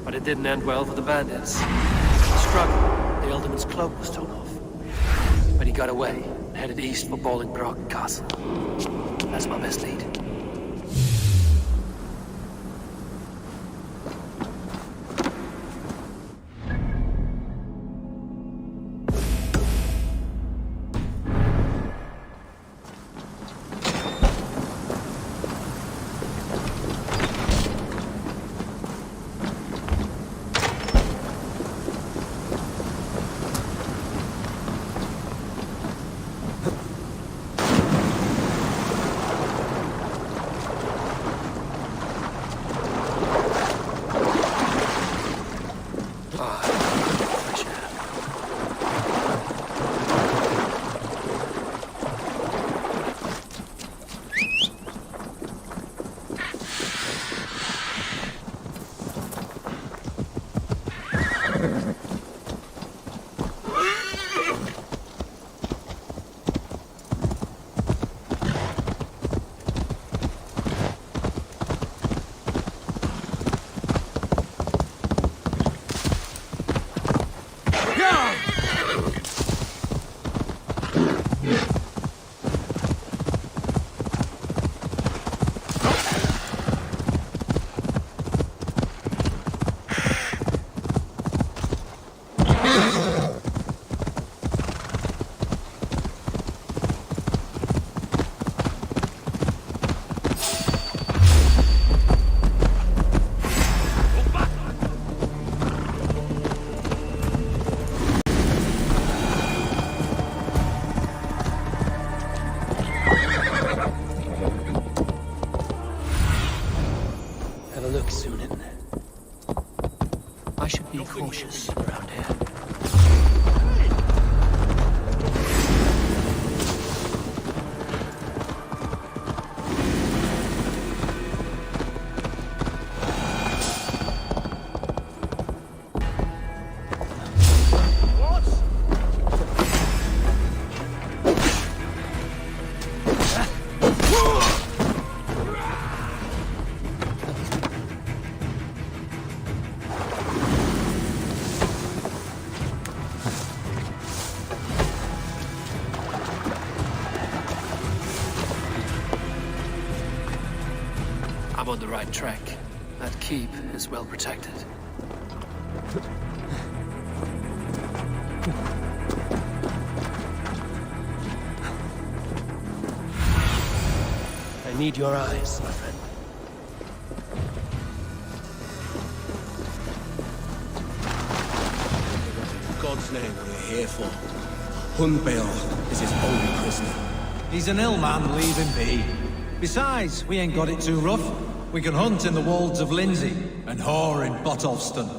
But it didn't end well for the bandits. In the struggle, the Ealdorman's cloak was torn off. But he got away and headed east for Bolingbroke Castle. That's my best lead. Cautious around here. I'm on the right track. That keep is well protected. I need your eyes, my friend. In God's name we're here for. Hundbeor is his only prisoner. He's an ill man, leave him be. Besides, we ain't got it too rough. We can hunt in the wolds of Lindsey and whore in Botolston.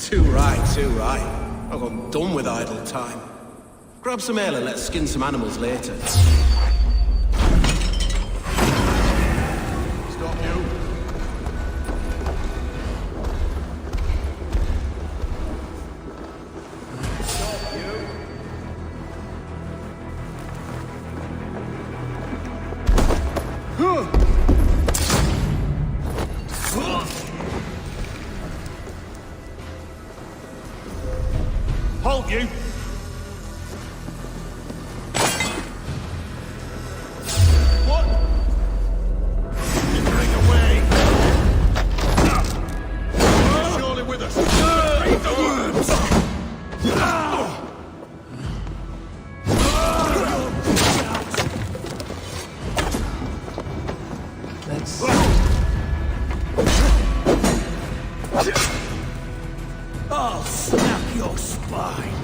Too right, too right. I've got done with idle time. Grab some ale and let's skin some animals later. Stop you. Stop you. Halt you! What? Getting away! You're surely with us. Eat the worms! Let's... I'll snap your spine!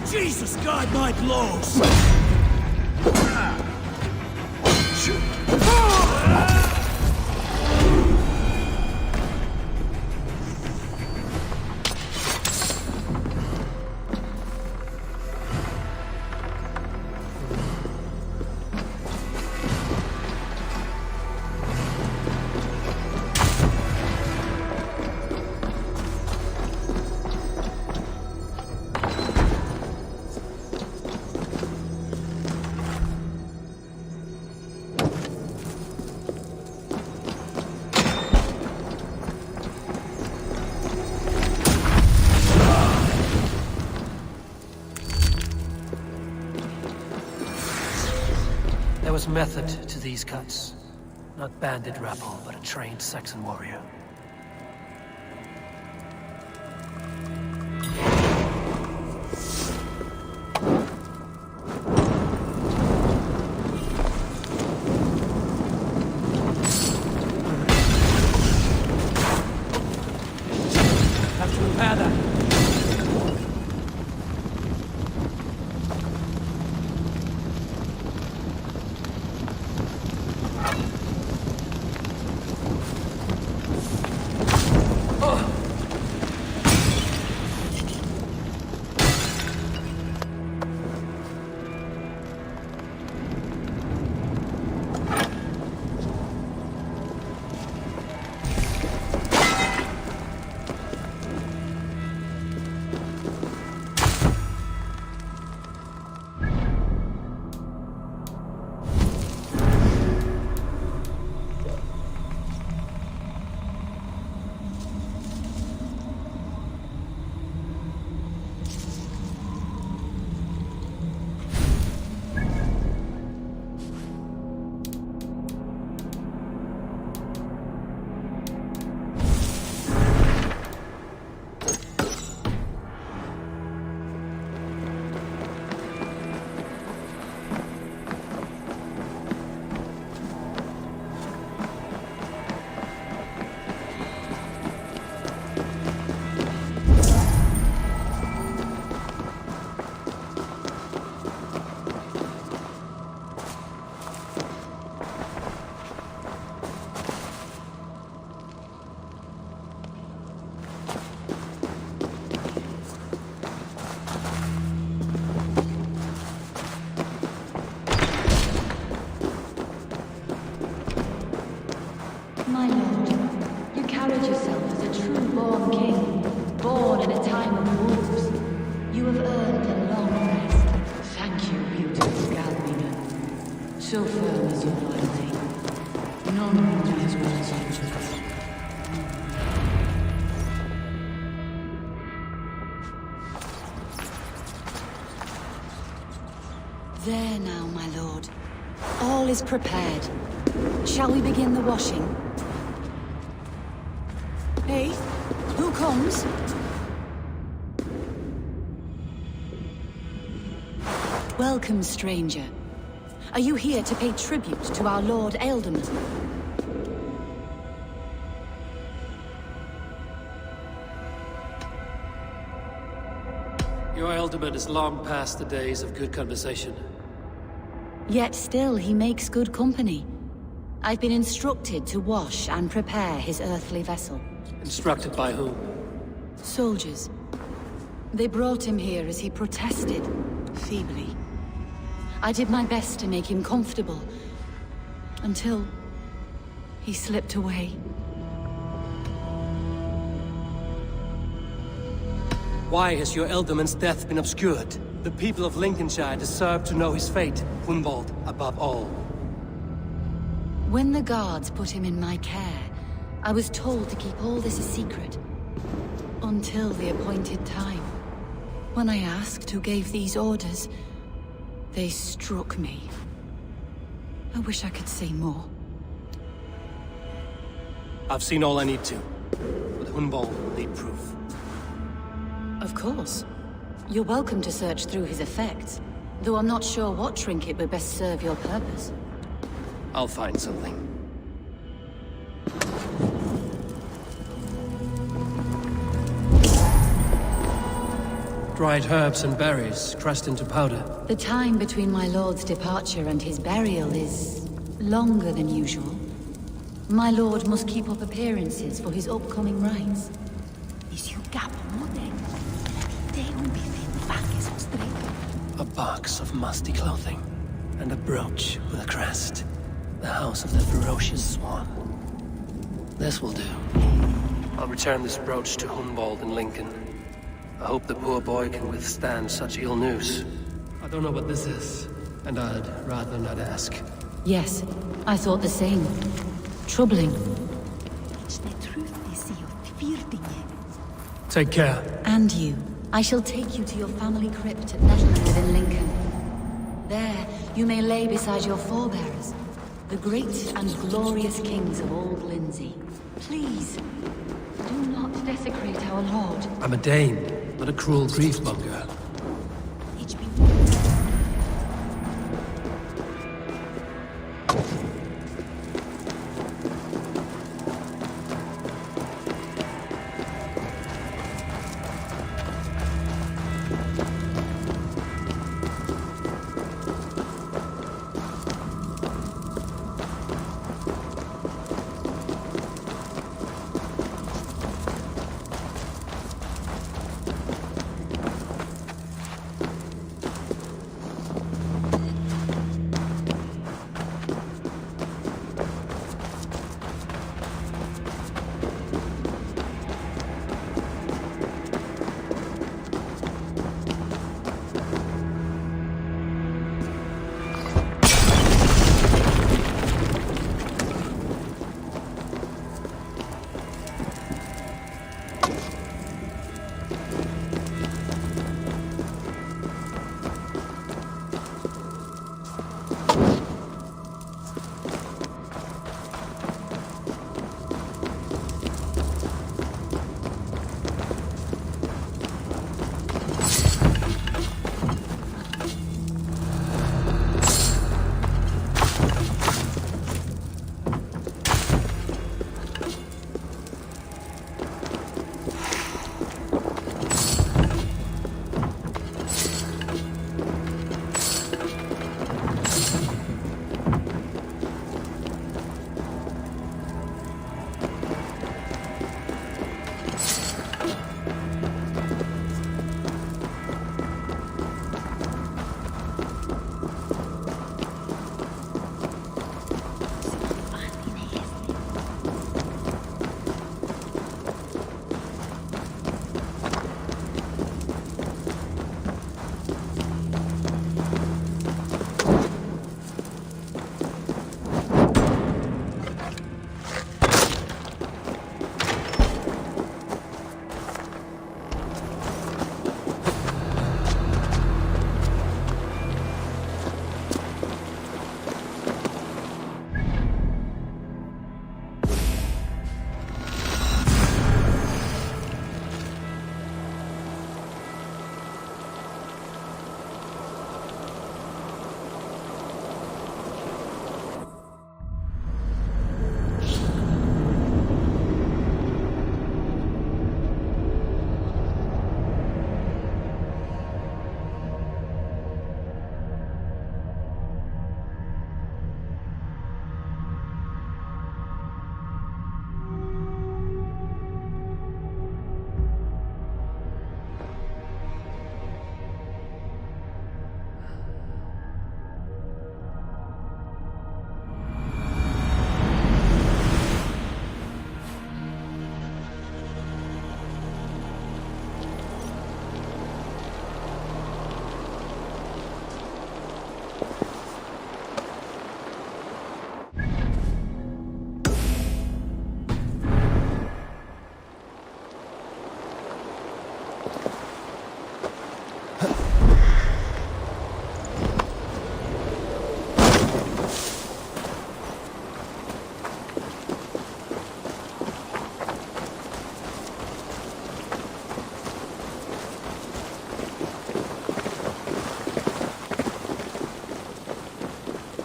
Jesus, guide my blows! was method to these cuts. Not bandit rabble, but a trained Saxon warrior. So firm is your loyalty. None will do as well as you do. There now, my lord. All is prepared. Shall we begin the washing? Hey, who comes? Welcome, stranger. Are you here to pay tribute to our Lord Ealdorman? Your Ealdorman is long past the days of good conversation. Yet still he makes good company. I've been instructed to wash and prepare his earthly vessel. Instructed by whom? Soldiers. They brought him here as he protested, feebly. I did my best to make him comfortable, until he slipped away. Why has your Ealdorman's death been obscured? The people of Lincolnshire deserve to know his fate, Hunwald above all. When the guards put him in my care, I was told to keep all this a secret, until the appointed time. When I asked who gave these orders, they struck me. I wish I could say more. I've seen all I need to, but Hunwald will need proof. Of course. You're welcome to search through his effects, though I'm not sure what trinket would best serve your purpose. I'll find something. Dried herbs and berries crushed into powder. The time between my lord's departure and his burial is longer than usual. My lord must keep up appearances for his upcoming rites. A box of musty clothing, and a brooch with a crest. The house of the ferocious swan. This will do. I'll return this brooch to Hunwald in Lincoln. I hope the poor boy can withstand such ill news. I don't know what this is, and I'd rather not ask. Yes, I thought the same. Troubling. Take care. And you. I shall take you to your family crypt at Netherland within Lincoln. There, you may lay beside your forebearers, the great and glorious kings of old Lindsey. Please, do not desecrate our lord. I'm a Dane, not a cruel griefmonger.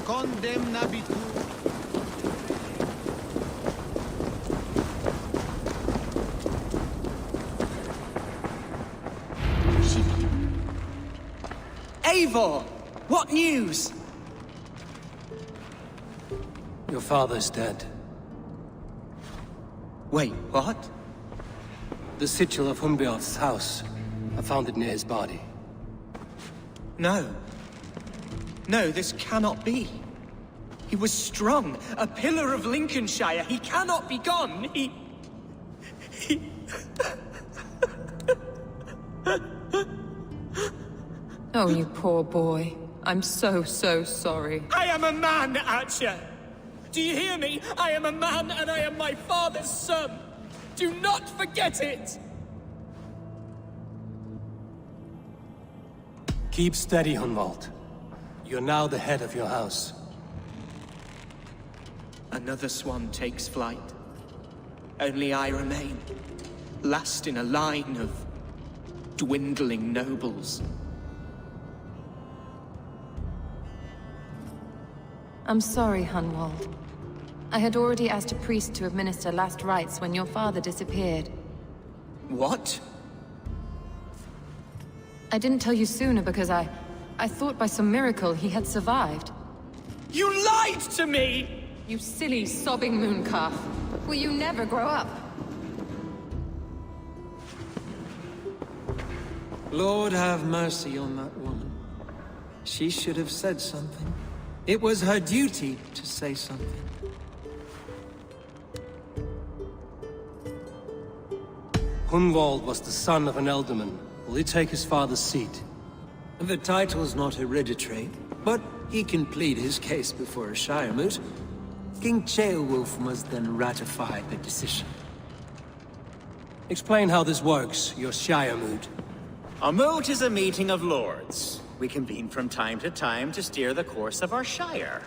Condemnabitur. Eivor! What news? Your father's dead. Wait, what? The sigil of Hunbeoth's house. I found it near his body. No. No, this cannot be. He was strong, a pillar of Lincolnshire. He cannot be gone. He... Oh, you poor boy. I'm so sorry. I am a man, Archer! Do you hear me? I am a man and I am my father's son! Do not forget it! Keep steady, Hunwald. You're now the head of your house. Another swan takes flight. Only I remain, last in a line of dwindling nobles. I'm sorry, Hunwald. I had already asked a priest to administer last rites when your father disappeared. What? I didn't tell you sooner because I thought by some miracle he had survived. You lied to me! You silly, sobbing mooncalf. Will you never grow up? Lord have mercy on that woman. She should have said something. It was her duty to say something. Hunwald was the son of an ealdorman. Will he take his father's seat? The title's not hereditary, but he can plead his case before a Shire moot. King Ceolwulf must then ratify the decision. Explain how this works, your Shire moot. A moot is a meeting of lords. We convene from time to time to steer the course of our Shire.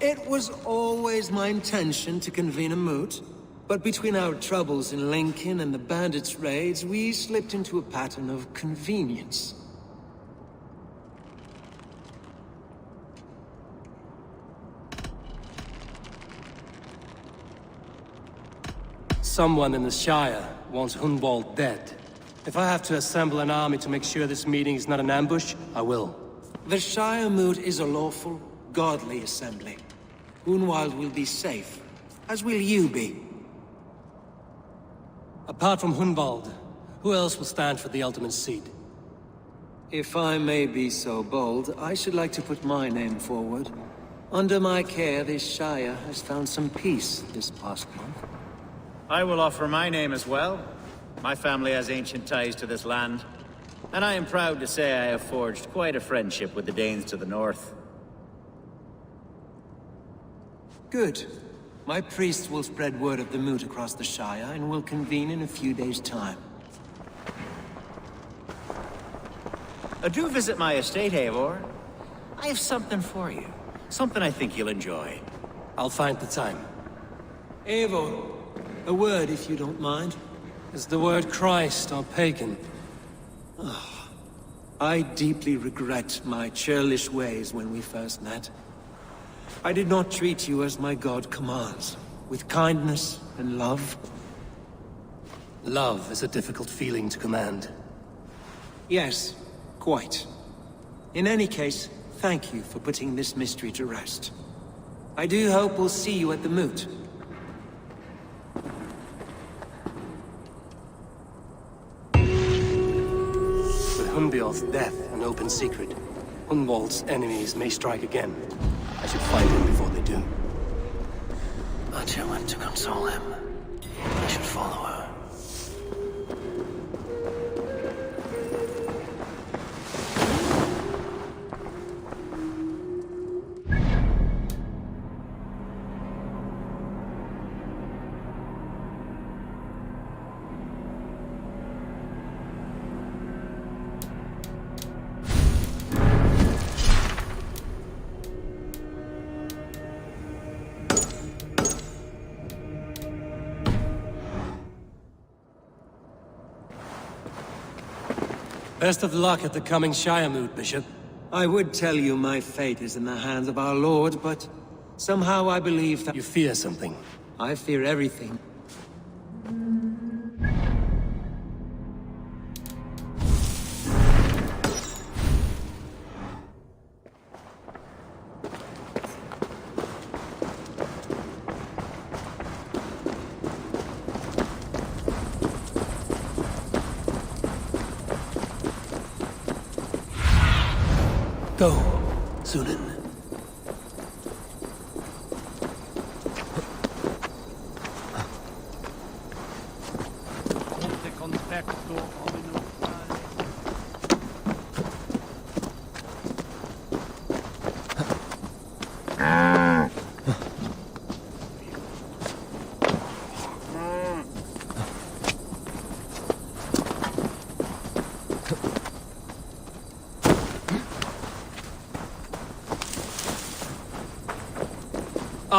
It was always my intention to convene a moot, but between our troubles in Lincoln and the bandits' raids, we slipped into a pattern of convenience. Someone in the Shire wants Hunwald dead. If I have to assemble an army to make sure this meeting is not an ambush, I will. The Shire moot is a lawful, godly assembly. Hunwald will be safe, as will you be. Apart from Hunwald, who else will stand for the ultimate seat? If I may be so bold, I should like to put my name forward. Under my care, this Shire has found some peace this past month. I will offer my name as well. My family has ancient ties to this land, and I am proud to say I have forged quite a friendship with the Danes to the north. Good. My priests will spread word of the moot across the Shire, and will convene in a few days' time. Do visit my estate, Eivor. I have something for you. Something I think you'll enjoy. I'll find the time. Eivor, a word if you don't mind. Is the word Christ or pagan? I deeply regret my churlish ways when we first met. I did not treat you as my god commands, with kindness and love. Love is a difficult feeling to command. Yes, quite. In any case, thank you for putting this mystery to rest. I do hope we'll see you at the moot. Hunbeor's death an open secret. Hunwald's enemies may strike again. I should find him before they do. Atya went to console him. I should follow her. Best of luck at the coming Shire moot, Bishop. I would tell you my fate is in the hands of our Lord, but somehow I believe that— You fear something. I fear everything. Go, Sunan.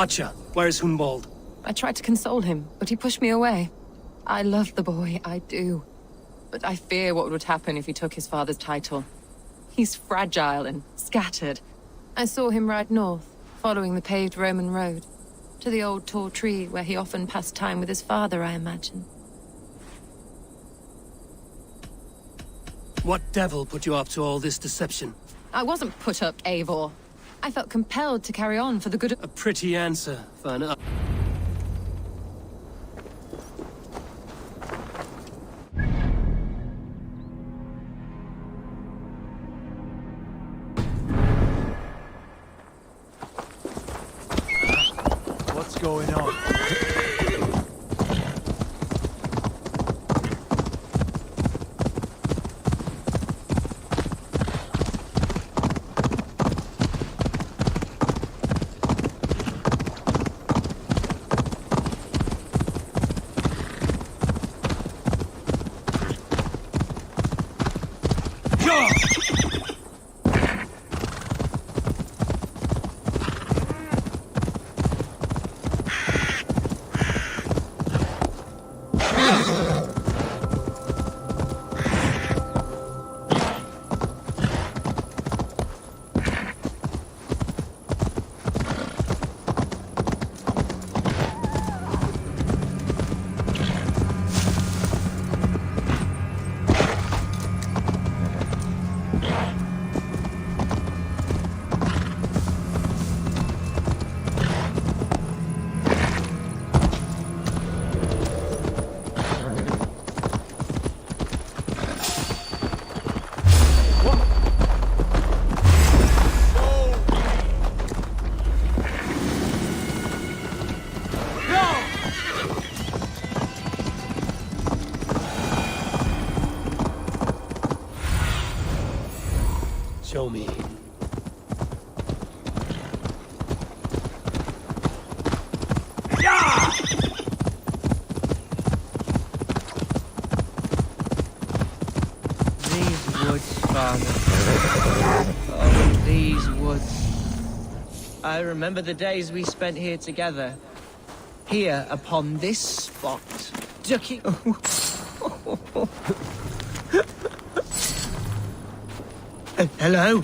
Archer, where is Hunwald? I tried to console him, but he pushed me away. I love the boy, I do. But I fear what would happen if he took his father's title. He's fragile and scattered. I saw him ride north, following the paved Roman road. To the old tall tree where he often passed time with his father, I imagine. What devil put you up to all this deception? I wasn't put up, Eivor. I felt compelled to carry on for the good of— A pretty answer for an... What's going on? Show me. These woods, Father. Oh, these woods. I remember the days we spent here together. Here, upon this spot. Ducking... Hello?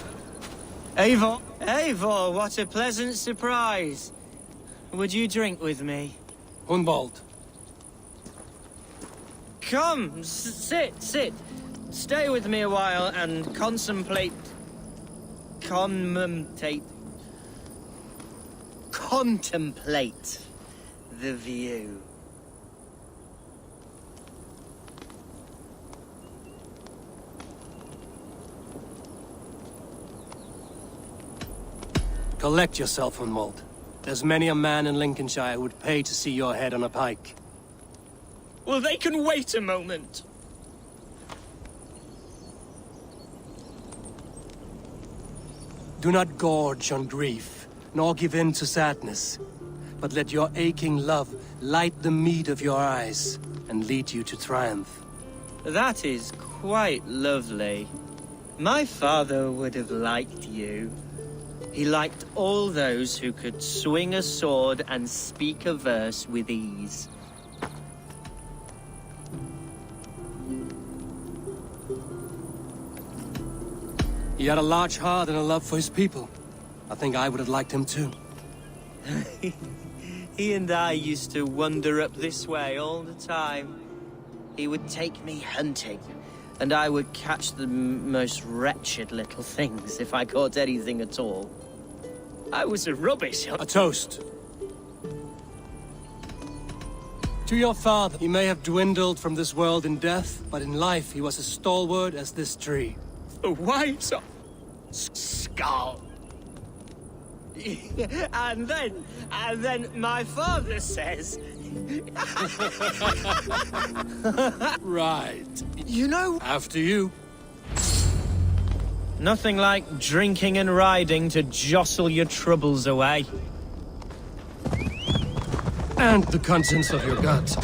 Eivor? Eivor, what a pleasant surprise. Would you drink with me? Hunwald. Come, sit. Stay with me a while and contemplate the view. Collect yourself, Hunwald. There's many a man in Lincolnshire who would pay to see your head on a pike. Well, they can wait a moment. Do not gorge on grief, nor give in to sadness, but let your aching love light the mead of your eyes and lead you to triumph. That is quite lovely. My father would have liked you. He liked all those who could swing a sword and speak a verse with ease. He had a large heart and a love for his people. I think I would have liked him too. He and I used to wander up this way all the time. He would take me hunting, and I would catch the most wretched little things if I caught anything at all. I was a rubbish hunter. A toast. To your father, he may have dwindled from this world in death, but in life he was as stalwart as this tree. A white skull. And then my father says... Right. You know... After you. Nothing like drinking and riding to jostle your troubles away. And the contents of your gut.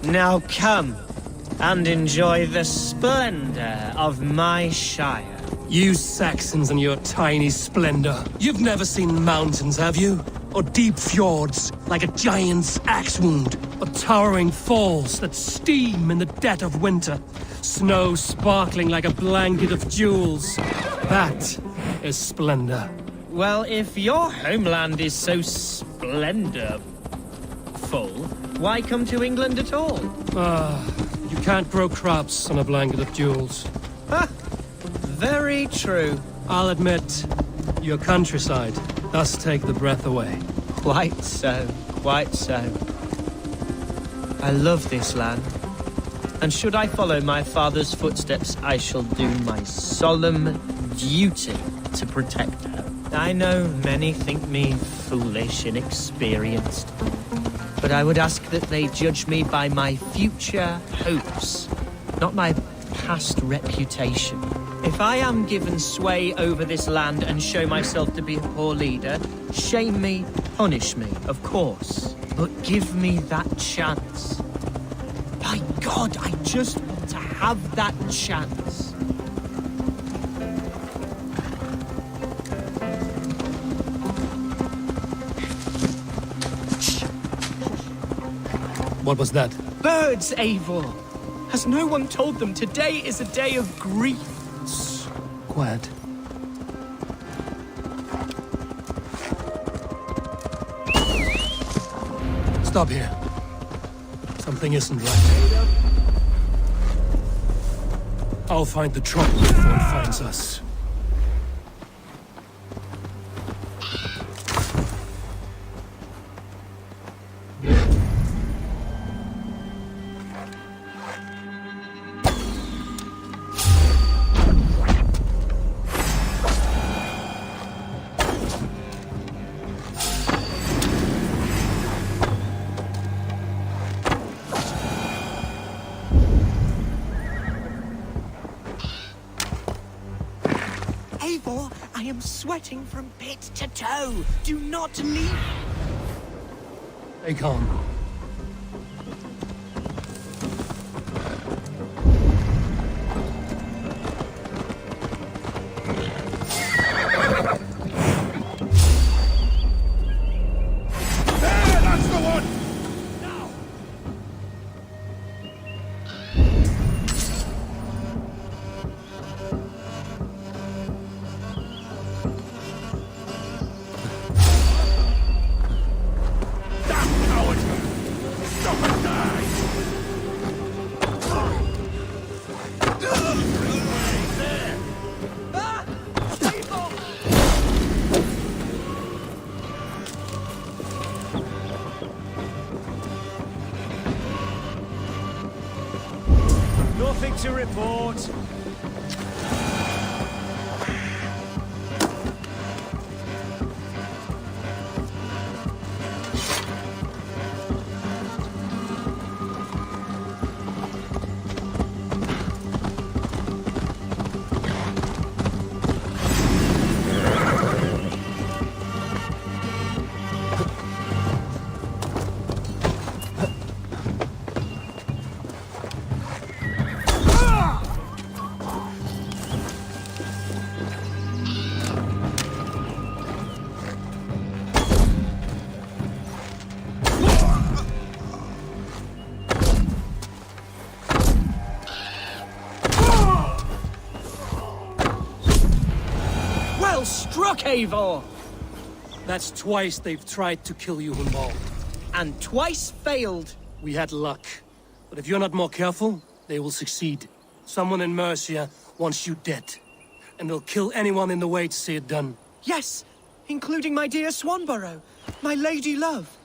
Now come and enjoy the splendor of my shire. You Saxons and your tiny splendor. You've never seen mountains, have you? Or deep fjords, like a giant's axe wound? Or towering falls that steam in the dead of winter? Snow sparkling like a blanket of jewels? That is splendor. Well, if your homeland is so splendorful, why come to England at all? You can't grow crops on a blanket of jewels. Ha! Very true. I'll admit, your countryside does take the breath away. Quite so, quite so. I love this land. And should I follow my father's footsteps, I shall do my solemn duty to protect her. I know many think me foolish, inexperienced. But I would ask that they judge me by my future hopes, not my past reputation. If I am given sway over this land and show myself to be a poor leader, shame me, punish me, of course. But give me that chance. By God, I just want to have that chance. What was that? Birds, Eivor! Has no one told them today is a day of grief? Quiet. Stop here. Something isn't right. I'll find the trouble before it finds us. Eivor, I am sweating from pit to toe. Do not leave. Stay calm. Nothing to report. Struck, Eivor! That's twice they've tried to kill you, Hunwald. And twice failed. We had luck. But if you're not more careful, they will succeed. Someone in Mercia wants you dead. And they'll kill anyone in the way to see it done. Yes, including my dear Swanborough, my lady love.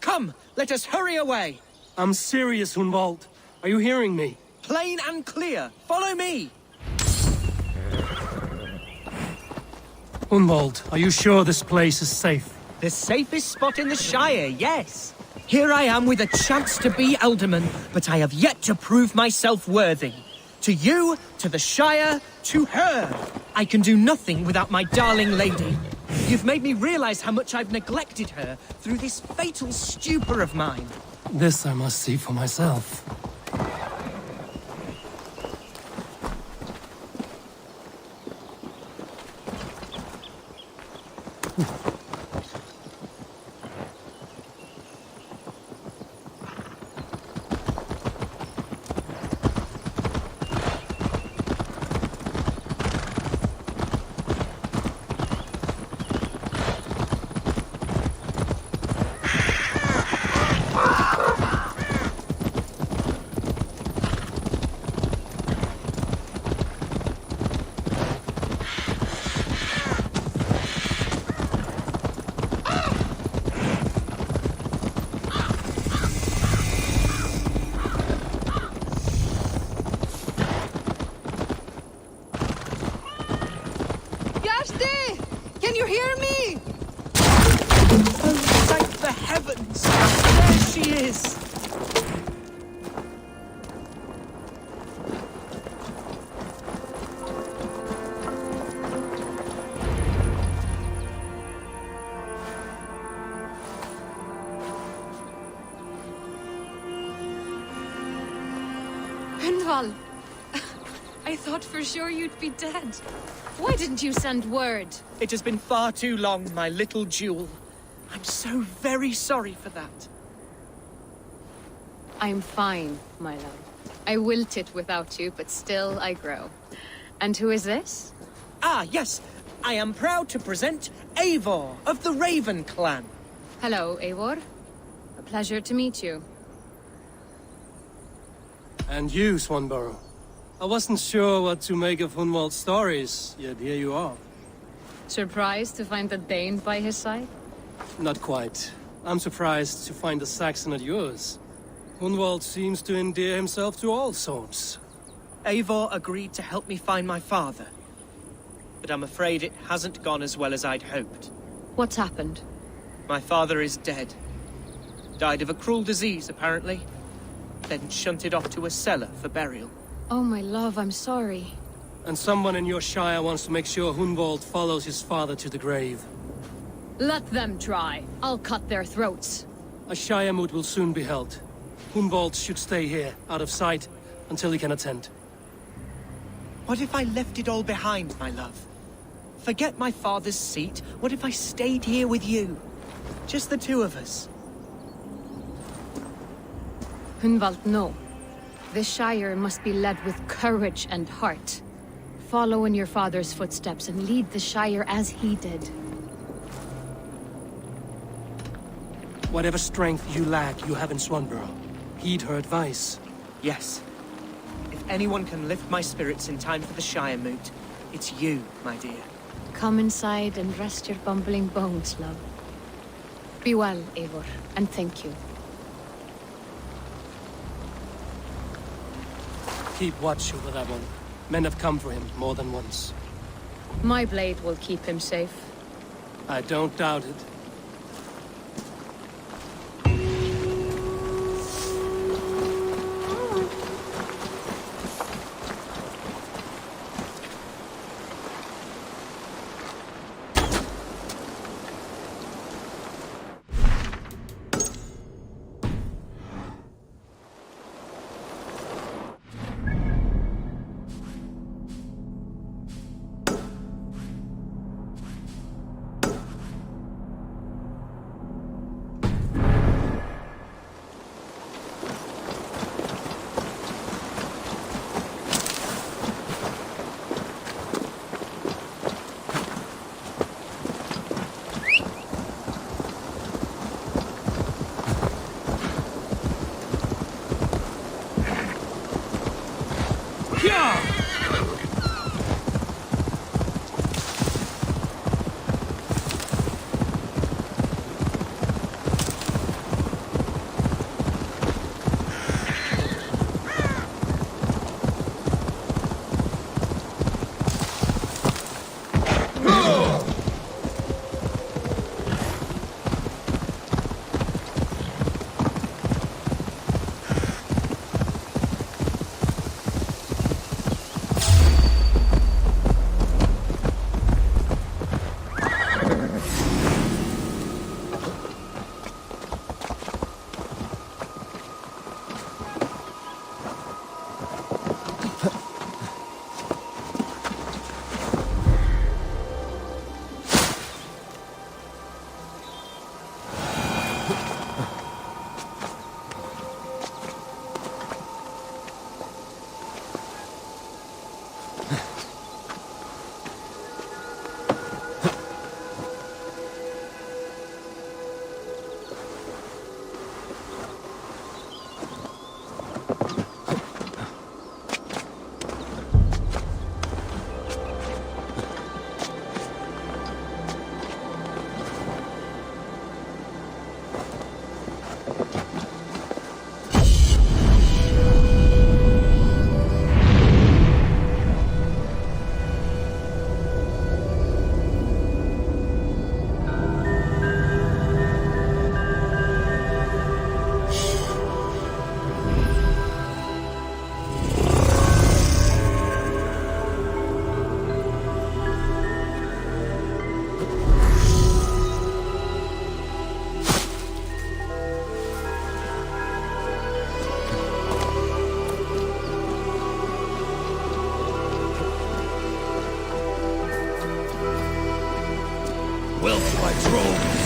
Come, let us hurry away. I'm serious, Hunwald. Are you hearing me? Plain and clear. Follow me. Hunwald, are you sure this place is safe? The safest spot in the Shire, yes. Here I am with a chance to be Alderman, but I have yet to prove myself worthy. To you, to the Shire, to her. I can do nothing without my darling lady. You've made me realize how much I've neglected her through this fatal stupor of mine. This I must see for myself. Can you hear me? Oh, thank the heavens! There she is! Gunvald! I thought for sure you'd be dead. Why didn't you send word? It has been far too long, my little jewel. I'm so very sorry for that. I'm fine, my love. I wilted without you, but still I grow. And who is this? Ah, yes. I am proud to present Eivor of the Raven clan. Hello, Eivor. A pleasure to meet you. And you, Swanborough. I wasn't sure what to make of Hunwald's stories, yet here you are. Surprised to find a Dane by his side? Not quite. I'm surprised to find a Saxon at yours. Hunwald seems to endear himself to all sorts. Eivor agreed to help me find my father. But I'm afraid it hasn't gone as well as I'd hoped. What's happened? My father is dead. Died of a cruel disease, apparently. Then shunted off to a cellar for burial. Oh, my love, I'm sorry. And someone in your shire wants to make sure Hunwald follows his father to the grave. Let them try. I'll cut their throats. A shire moot will soon be held. Hunwald should stay here, out of sight, until he can attend. What if I left it all behind, my love? Forget my father's seat. What if I stayed here with you? Just the two of us. Hunwald, no. This Shire must be led with courage and heart. Follow in your father's footsteps and lead the Shire as he did. Whatever strength you lack, you have in Swanborough. Heed her advice. Yes. If anyone can lift my spirits in time for the Shire moot, it's you, my dear. Come inside and rest your bumbling bones, love. Be well, Eivor, and thank you. Keep watch over that one. Men have come for him more than once. My blade will keep him safe. I don't doubt it. wealth by droves.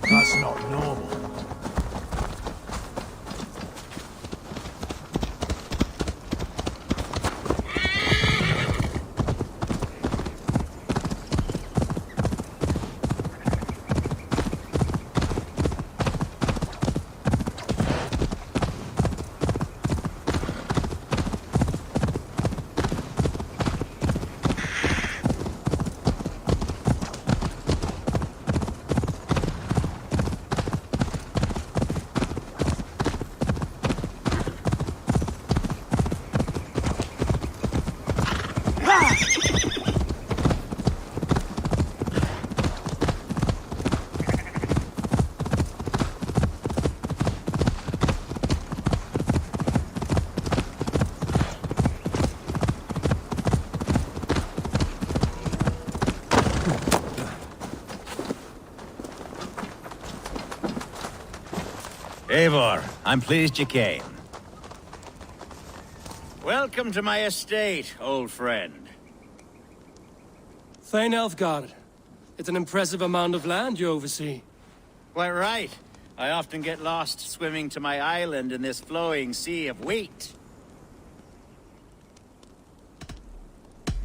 That's not normal. Eivor, I'm pleased you came. Welcome to my estate, old friend. Thane Elfgard. It's an impressive amount of land you oversee. Quite right. I often get lost swimming to my island in this flowing sea of wheat.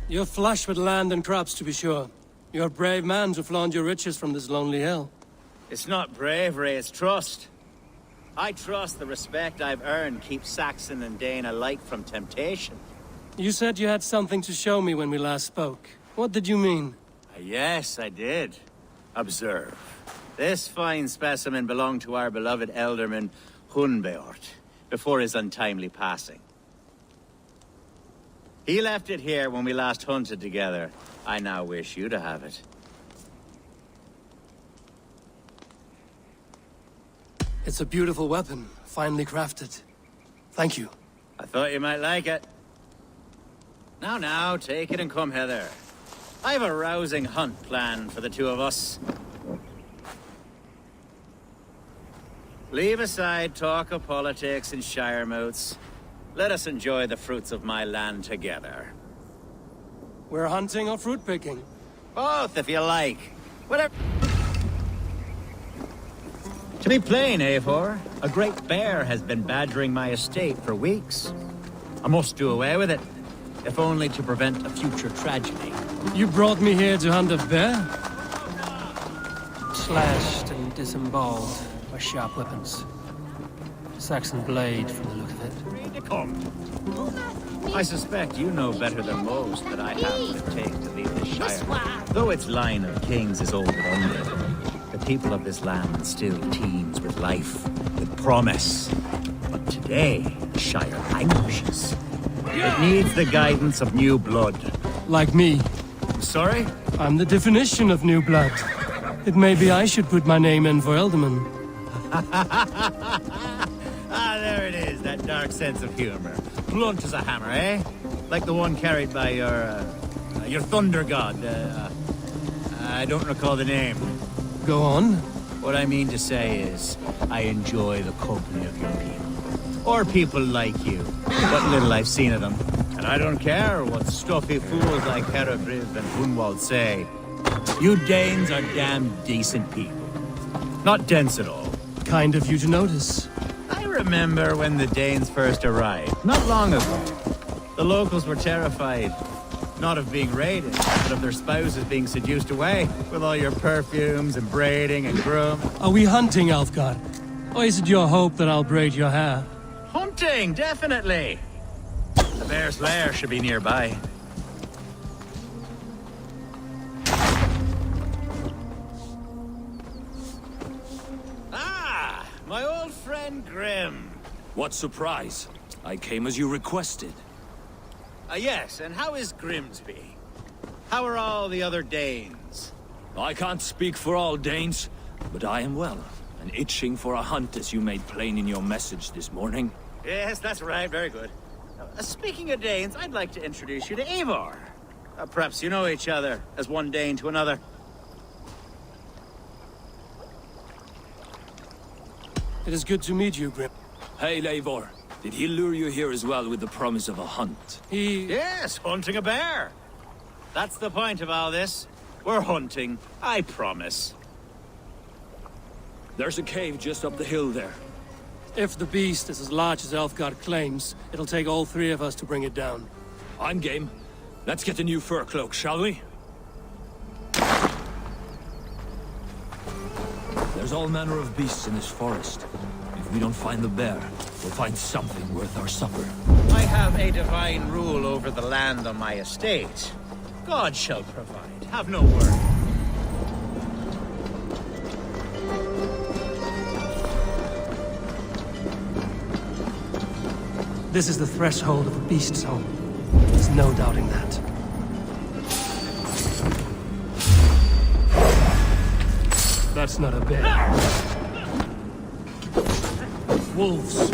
You're flush with land and crops, to be sure. You're a brave man to flaunt your riches from this lonely hill. It's not bravery, it's trust. I trust the respect I've earned keeps Saxon and Dane alike from temptation. You said you had something to show me when we last spoke. What did you mean? Yes, I did. Observe. This fine specimen belonged to our beloved elderman, Hunbeort, before his untimely passing. He left it here when we last hunted together. I now wish you to have it. It's a beautiful weapon, finely crafted. Thank you. I thought you might like it. Now, take it and come hither. I have a rousing hunt planned for the two of us. Leave aside talk of politics and shire moats. Let us enjoy the fruits of my land together. We're hunting or fruit picking? Both, if you like. Whatever. To be plain, Eivor, a great bear has been badgering my estate for weeks. I must do away with it, if only to prevent a future tragedy. You brought me here to hunt a bear? Slashed and disemboweled by sharp weapons. Saxon blade from the look of it. Come. I suspect you know better than most that I have what it takes to lead this shire. Though its line of kings is old and unreal, the people of this land still teems with life, with promise. But today, the shire languishes. It needs the guidance of new blood. Like me. Sorry? I'm the definition of new blood. It may be I should put my name in for Elderman. There it is, that dark sense of humor. Blunt as a hammer, eh? Like the one carried by your thunder god. I don't recall the name. Go on. What I mean to say is, I enjoy the company of your people. Or people like you. What little I've seen of them. And I don't care what stuffy fools like Herabriv and Hunwald say. You Danes are damn decent people. Not dense at all. Kind of you to notice. I remember when the Danes first arrived, not long ago. The locals were terrified, not of being raided, but of their spouses being seduced away, with all your perfumes and braiding and groom. Are we hunting, Alfgard? Or is it your hope that I'll braid your hair? Hunting, definitely! The bear's lair should be nearby. Ah, my old friend Grim. What surprise. I came as you requested. Yes, and how is Grimsby? How are all the other Danes? I can't speak for all Danes, but I am well, and itching for a hunt as you made plain in your message this morning. Yes, that's right, very good. Speaking of Danes, I'd like to introduce you to Eivor. Perhaps you know each other, as one Dane to another. It is good to meet you, Grim. Hail, Eivor. Did he lure you here as well with the promise of a hunt? Yes, hunting a bear. That's the point of all this. We're hunting, I promise. There's a cave just up the hill there. If the beast is as large as Elfgard claims, it'll take all three of us to bring it down. I'm game. Let's get the new fur cloak, shall we? There's all manner of beasts in this forest. If we don't find the bear, we'll find something worth our supper. I have a divine rule over the land on my estate. God shall provide. Have no worry. This is the threshold of a beast's home. There's no doubting that. That's not a bear. Wolves.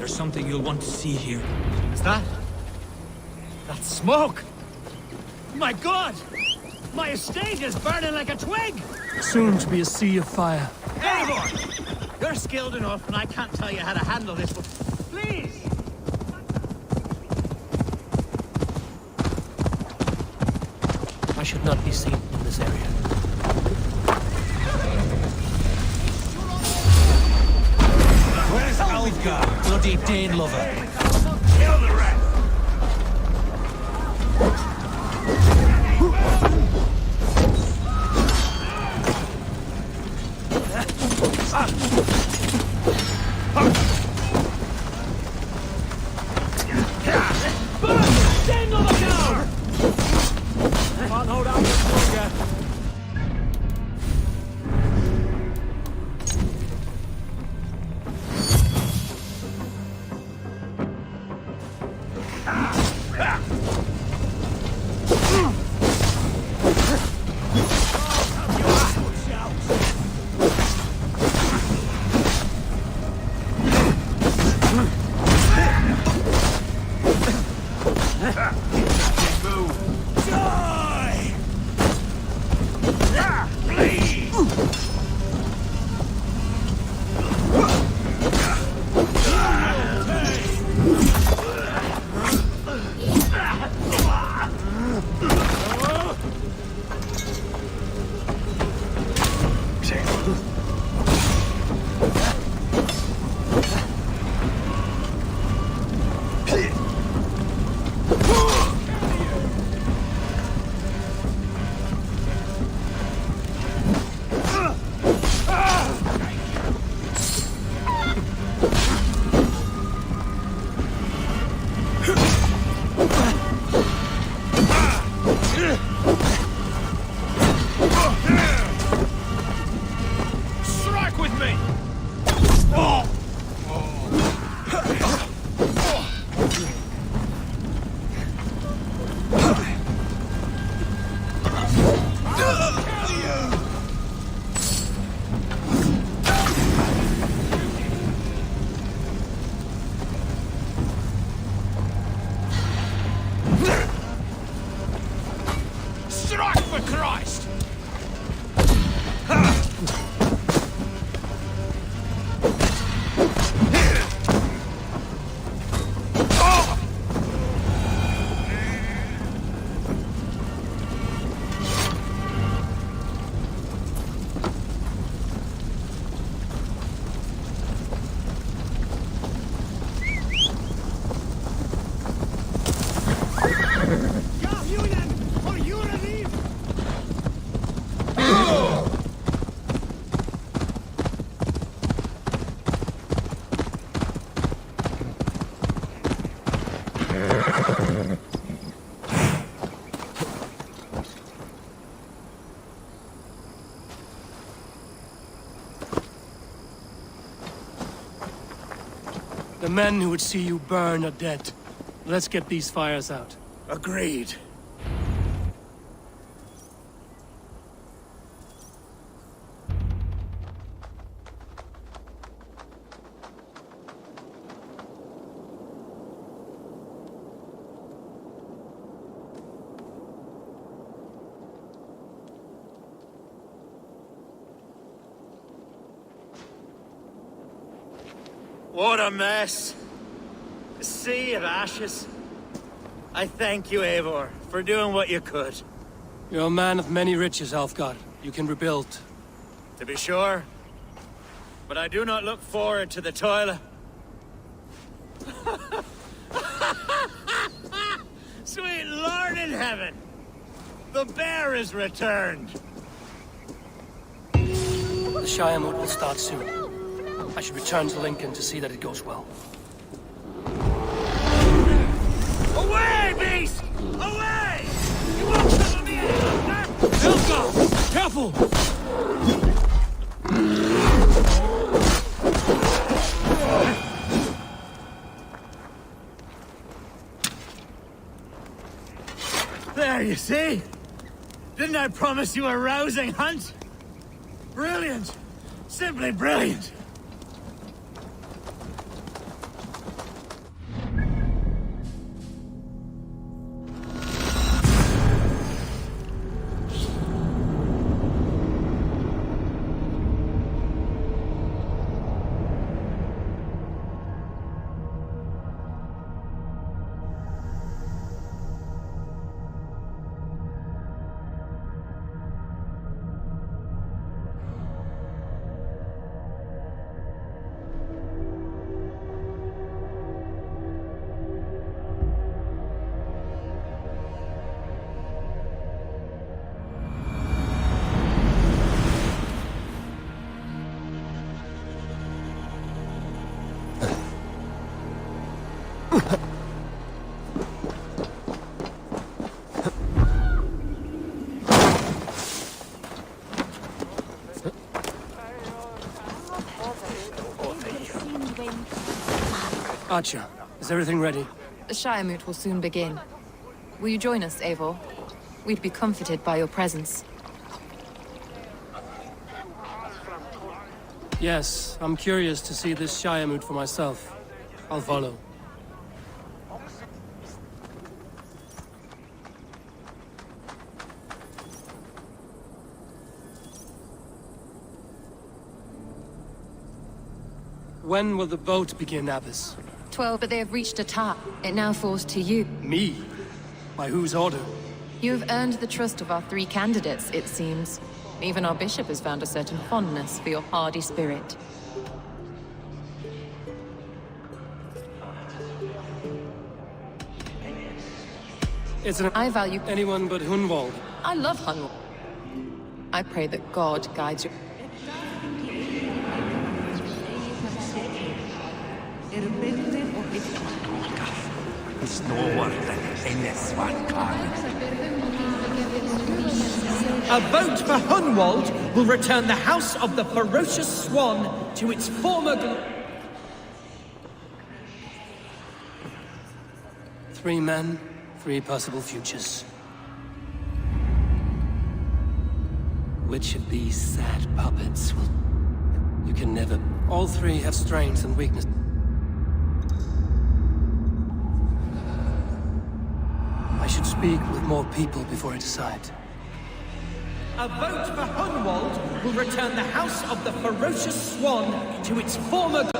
Something you'll want to see here. Is that? That's smoke! My God! My estate is burning like a twig! Soon to be a sea of fire. Eivor! You're skilled enough, and I can't tell you how to handle this, but please! I should not be seen in this area. Where's Alfgar, bloody Dane lover? Kill the rest! Dane lover down! Can't hold out much longer. The men who would see you burn are dead. Let's get these fires out. Agreed. What a mess. A sea of ashes. I thank you, Eivor, for doing what you could. You're a man of many riches, Alfgard. You can rebuild. To be sure. But I do not look forward to the toil. Sweet Lord in heaven! The bear is returned! The Shire mood will start soon. I should return to Lincoln to see that it goes well. Away, beast! Away! You won't cover me any longer! Helga! Careful! There, you see? Didn't I promise you a rousing hunt? Brilliant! Simply brilliant! Archer, is everything ready? The Shire moot will soon begin. Will you join us, Eivor? We'd be comforted by your presence. Yes, I'm curious to see this Shire moot for myself. I'll follow. When will the vote begin, Abbess? 12, but they have reached a tie. It now falls to you. Me? By whose order? You have earned the trust of our 3 candidates, it seems. Even our bishop has found a certain fondness for your hardy spirit. I value anyone but Hunwald. I love Hunwald. I pray that God guides you. It's no one in this one, A vote for Hunwald will return the House of the Ferocious Swan to its former glory. 3 men, 3 possible futures. Which of these sad puppets will... You can never... All 3 have strengths and weaknesses. I should speak with more people before I decide. A vote for Hunwald will return the House of the Ferocious Swan to its former glory.